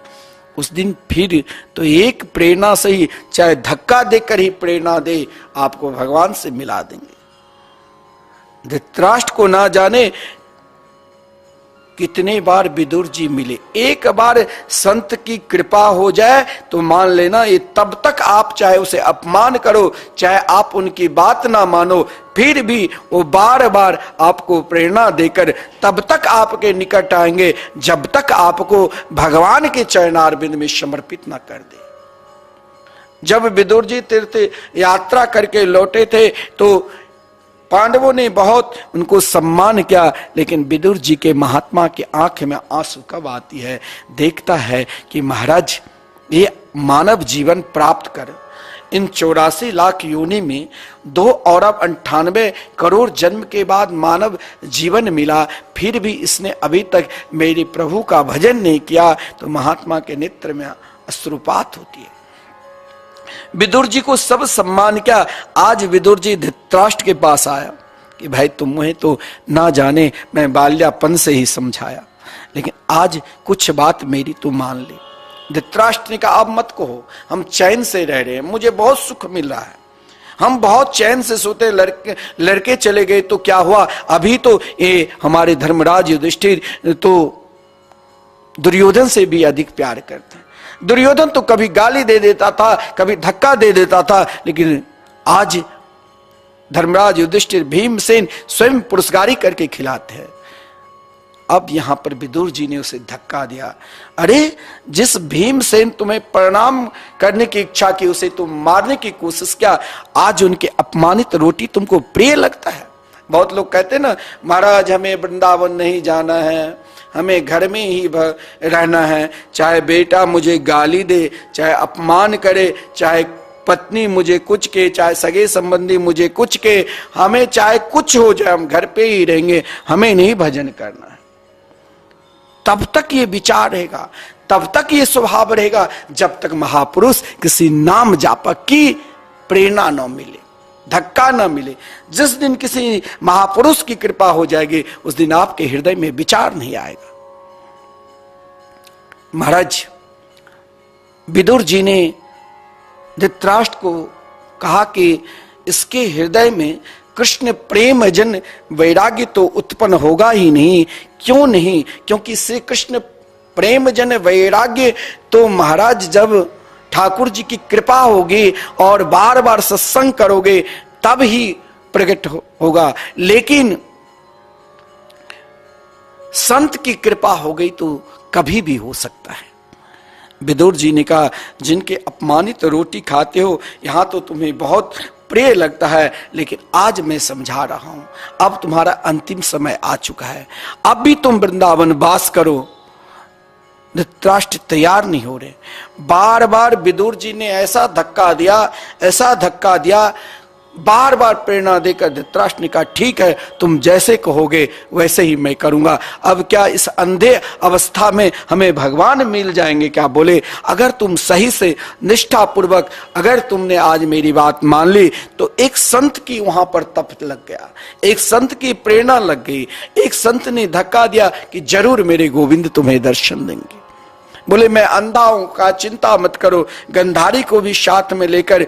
उस दिन फिर तो एक प्रेरणा से ही, चाहे धक्का देकर ही प्रेरणा दे, आपको भगवान से मिला देंगे। धृतराष्ट्र को ना जाने कितने बार विदुर जी मिले, एक बार संत की कृपा हो जाए तो मान लेना ये तब तक आप चाहे उसे अपमान करो, चाहे आप उनकी बात ना मानो, फिर भी वो बार बार आपको प्रेरणा देकर तब तक आपके निकट आएंगे जब तक आपको भगवान के चरणारविंद में समर्पित ना कर दे। जब विदुर जी तीर्थ यात्रा करके लौटे थे तो पांडवों ने बहुत उनको सम्मान किया, लेकिन विदुर जी के महात्मा की आंख में आंसू कब आती है, देखता है कि महाराज ये मानव जीवन प्राप्त कर इन 84 लाख योनि में 2 अरब 98 करोड़ जन्म के बाद मानव जीवन मिला, फिर भी इसने अभी तक मेरे प्रभु का भजन नहीं किया। तो महात्मा के नेत्र में अश्रुपात होती है। विदुर जी को सब सम्मान किया। आज विदुर जी धृतराष्ट्र के पास आया कि भाई तुम मुझे तो ना जाने, मैं बाल्यापन से ही समझाया, लेकिन आज कुछ बात मेरी तू मान ले। धृतराष्ट्र ने कहा अब मत कहो, हम चैन से रह रहे हैं, मुझे बहुत सुख मिल रहा है, हम बहुत चैन से सोते, लड़के चले गए तो क्या हुआ, अभी तो ये हमारे धर्मराज युधिष्ठिर तो दुर्योधन से भी अधिक प्यार करते हैं। दुर्योधन तो कभी गाली दे देता था, कभी धक्का दे देता था, लेकिन आज धर्मराज युधिष्ठिर भीमसेन स्वयं पुरस्कारी करके खिलाते हैं। अब यहां पर विदुर जी ने उसे धक्का दिया। अरे जिस भीमसेन तुम्हें प्रणाम करने की इच्छा की, उसे तुम मारने की कोशिश किया, आज उनके अपमानित रोटी तुमको प्रिय लगता है। बहुत लोग कहते हैं ना, महाराज हमें वृंदावन नहीं जाना है, हमें घर में ही रहना है, चाहे बेटा मुझे गाली दे, चाहे अपमान करे, चाहे पत्नी मुझे कुछ के, चाहे सगे संबंधी मुझे कुछ के, हमें चाहे कुछ हो जाए, हम घर पे ही रहेंगे, हमें नहीं भजन करना है। तब तक ये विचार रहेगा, तब तक ये स्वभाव रहेगा, जब तक महापुरुष किसी नाम जापक की प्रेरणा न मिले, धक्का न मिले। जिस दिन किसी महापुरुष की कृपा हो जाएगी, उस दिन आपके हृदय में विचार नहीं आएगा। महाराज विदुर जी ने धृतराष्ट्र को कहा कि इसके हृदय में कृष्ण प्रेम जन वैराग्य तो उत्पन्न होगा ही नहीं। क्यों नहीं? क्योंकि श्री कृष्ण प्रेम जन वैराग्य तो महाराज जब ठाकुर जी की कृपा होगी और बार बार सत्संग करोगे तब ही प्रकट होगा, लेकिन संत की कृपा हो गई तो कभी भी हो सकता है। विदुर जी ने कहा जिनके अपमानित रोटी खाते हो, यहां तो तुम्हें बहुत प्रिय लगता है, लेकिन आज मैं समझा रहा हूं, अब तुम्हारा अंतिम समय आ चुका है, अब भी तुम वृंदावन वास करो। धृतराष्ट्र तैयार नहीं हो रहे। बार बार विदुर जी ने ऐसा धक्का दिया, ऐसा धक्का दिया, बार बार प्रेरणा देकर धृतराष्ट्र ने कहा ठीक है, तुम जैसे कहोगे वैसे ही मैं करूंगा। अब क्या इस अंधे अवस्था में हमें भगवान मिल जाएंगे क्या? बोले अगर तुम सही से निष्ठा पूर्वक अगर तुमने आज मेरी बात मान ली तो एक संत की वहां पर तप लग गया, एक संत की प्रेरणा लग गई, एक संत ने धक्का दिया कि जरूर मेरे गोविंद तुम्हें दर्शन देंगे। बोले मैं अंधा हूं का चिंता मत करो। गंधारी को भी साथ में लेकर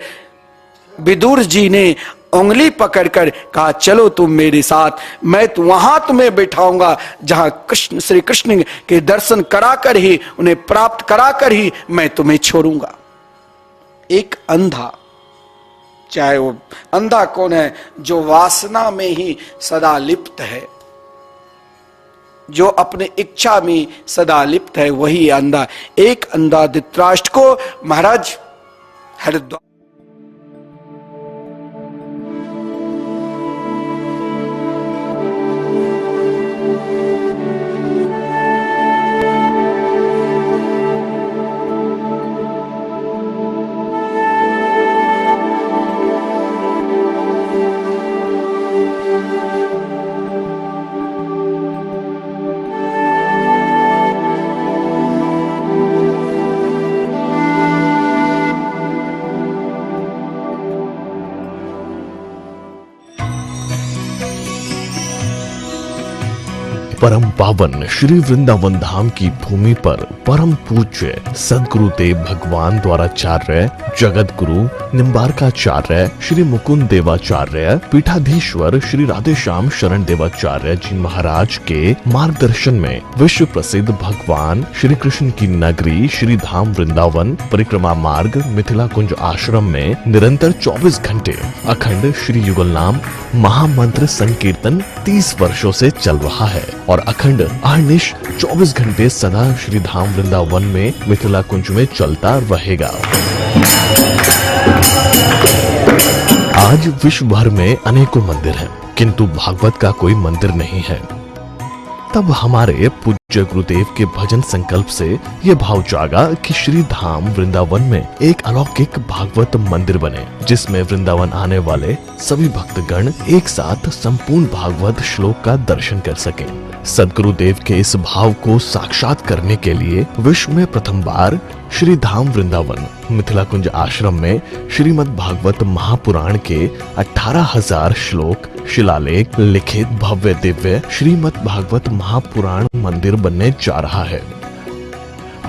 विदुर जी ने उंगली पकड़कर कहा चलो तुम मेरे साथ, मैं तो वहां तुम्हें बैठाऊंगा जहां कृष्ण श्री कृष्ण के दर्शन कराकर ही, उन्हें प्राप्त कराकर ही मैं तुम्हें छोड़ूंगा। एक अंधा, चाहे वो अंधा कौन है? जो वासना में ही सदा लिप्त है, जो अपने इच्छा में सदा लिप्त है, वही अंधा। एक अंधा धृतराष्ट्र को महाराज हरिद्वार परम पावन श्री वृंदावन धाम की भूमि पर परम पूज्य सदगुरुदेव भगवान द्वाराचार्य जगत गुरु निम्बारकाचार्य श्री मुकुंद देवाचार्य पीठाधीश्वर श्री राधेश्याम शरण देवाचार्य जी महाराज के मार्गदर्शन में विश्व प्रसिद्ध भगवान श्री कृष्ण की नगरी श्री धाम वृंदावन परिक्रमा मार्ग मिथिला कुंज आश्रम में निरंतर 24 घंटे अखंड श्री युगल नाम महामंत्र संकीर्तन 30 वर्षों से चल रहा है और अखंड अहर्निश 24 घंटे सदा श्री धाम वृंदावन में मिथिला कुंज में चलता रहेगा। आज विश्व भर में अनेकों मंदिर हैं, किंतु भागवत का कोई मंदिर नहीं है। तब हमारे पूज्य गुरुदेव के भजन संकल्प से ये भाव जागा कि श्री धाम वृंदावन में एक अलौकिक भागवत मंदिर बने, जिसमें वृंदावन आने वाले सभी भक्तगण एक साथ संपूर्ण भागवत श्लोक का दर्शन कर सकें। सदगुरुदेव के इस भाव को साक्षात करने के लिए विश्व में प्रथम बार श्री धाम वृंदावन मिथिला कुंज आश्रम में श्रीमद् भागवत महापुराण के 18,000 श्लोक शिलालेख लिखित भव्य दिव्य श्रीमद् भागवत महापुराण मंदिर बनने जा रहा है।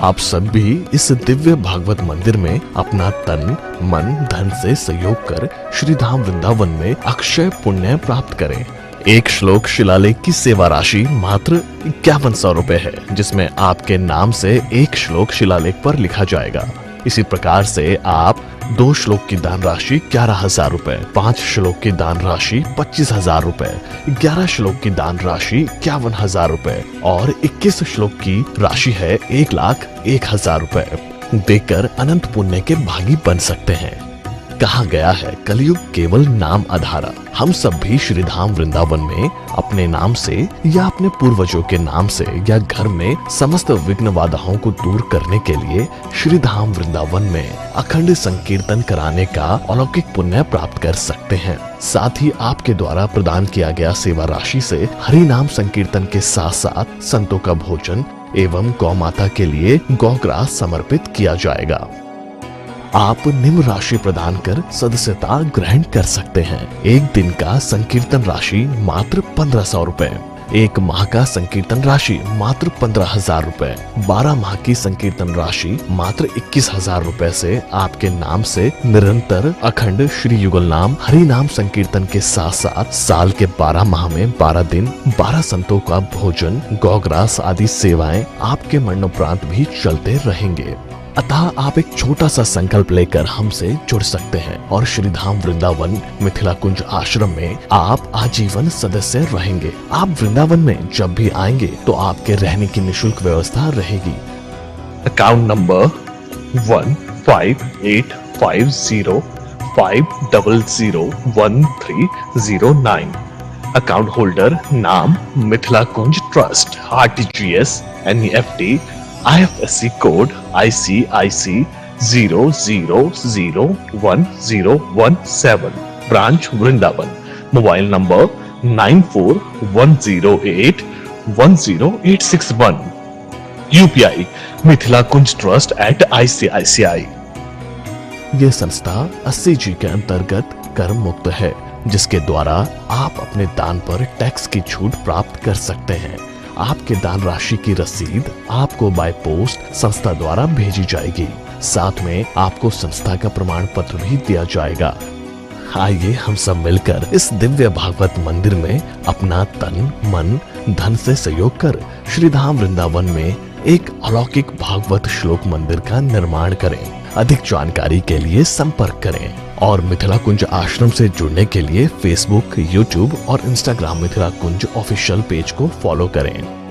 आप सब भी इस दिव्य भागवत मंदिर में अपना तन मन धन से सहयोग कर श्री धाम वृंदावन में अक्षय पुण्य प्राप्त करें। एक श्लोक शिलालेख की सेवा राशि मात्र 5100 रुपए है, जिसमें आपके नाम से एक श्लोक शिलालेख पर लिखा जाएगा। इसी प्रकार से आप 2 श्लोक की दान राशि 11,000 रुपए, 5 श्लोक की दान राशि 25,000 रुपए, 11 श्लोक की दान राशि 51,000 रुपए और 21 श्लोक की राशि है 1,01,000 रुपए देकर अनंत पुण्य के भागी बन सकते हैं। कहा गया है कलयुग केवल नाम आधारा। हम सब भी श्री धाम वृंदावन में अपने नाम से या अपने पूर्वजों के नाम से या घर में समस्त विघ्न बाधाओं को दूर करने के लिए श्री धाम वृंदावन में अखंड संकीर्तन कराने का अलौकिक पुण्य प्राप्त कर सकते हैं। साथ ही आपके द्वारा प्रदान किया गया सेवा राशि से हरि नाम संकीर्तन के साथ साथ संतों का भोजन एवं गौ माता के लिए गौग्रास समर्पित किया जाएगा। आप निम्न राशि प्रदान कर सदस्यता ग्रहण कर सकते हैं। एक दिन का संकीर्तन राशि मात्र 1500 रुपए, एक माह का संकीर्तन राशि मात्र 15,000 रुपए, 12 माह की संकीर्तन राशि मात्र 21,000 रुपए से आपके नाम से निरंतर अखंड श्री युगल नाम हरि नाम संकीर्तन के साथ साथ साल के 12 माह में 12 दिन 12 संतों का भोजन गौग्रास आदि सेवाएं आपके मरणोपरांत भी चलते रहेंगे। अतः आप एक छोटा सा संकल्प लेकर हमसे जुड़ सकते हैं और श्री धाम वृंदावन मिथिला कुंज आश्रम में आप आजीवन सदस्य रहेंगे। आप वृंदावन में जब भी आएंगे तो आपके रहने की निशुल्क व्यवस्था रहेगी। Account number 158505001309। अकाउंट होल्डर नाम Mithila Kunj trust, RTGS, NEFT, IFSC code ICIC 00010117। Branch Vrindavan. Mobile number 9410810861। UPI Mithila Kunj trust @ICICI। ये संस्था 80G के अंतर्गत कर मुक्त है, जिसके द्वारा आप अपने दान पर टैक्स की छूट प्राप्त कर सकते हैं। आपके दान राशि की रसीद आपको बाय पोस्ट संस्था द्वारा भेजी जाएगी। साथ में आपको संस्था का प्रमाण पत्र भी दिया जाएगा। आइए हम सब मिलकर इस दिव्य भागवत मंदिर में अपना तन मन धन से सहयोग कर श्री धाम वृंदावन में एक अलौकिक भागवत श्लोक मंदिर का निर्माण करें। अधिक जानकारी के लिए संपर्क करें और मिथिला कुंज आश्रम से जुड़ने के लिए फेसबुक, यूट्यूब और इंस्टाग्राम मिथिला कुंज ऑफिशियल पेज को फॉलो करें।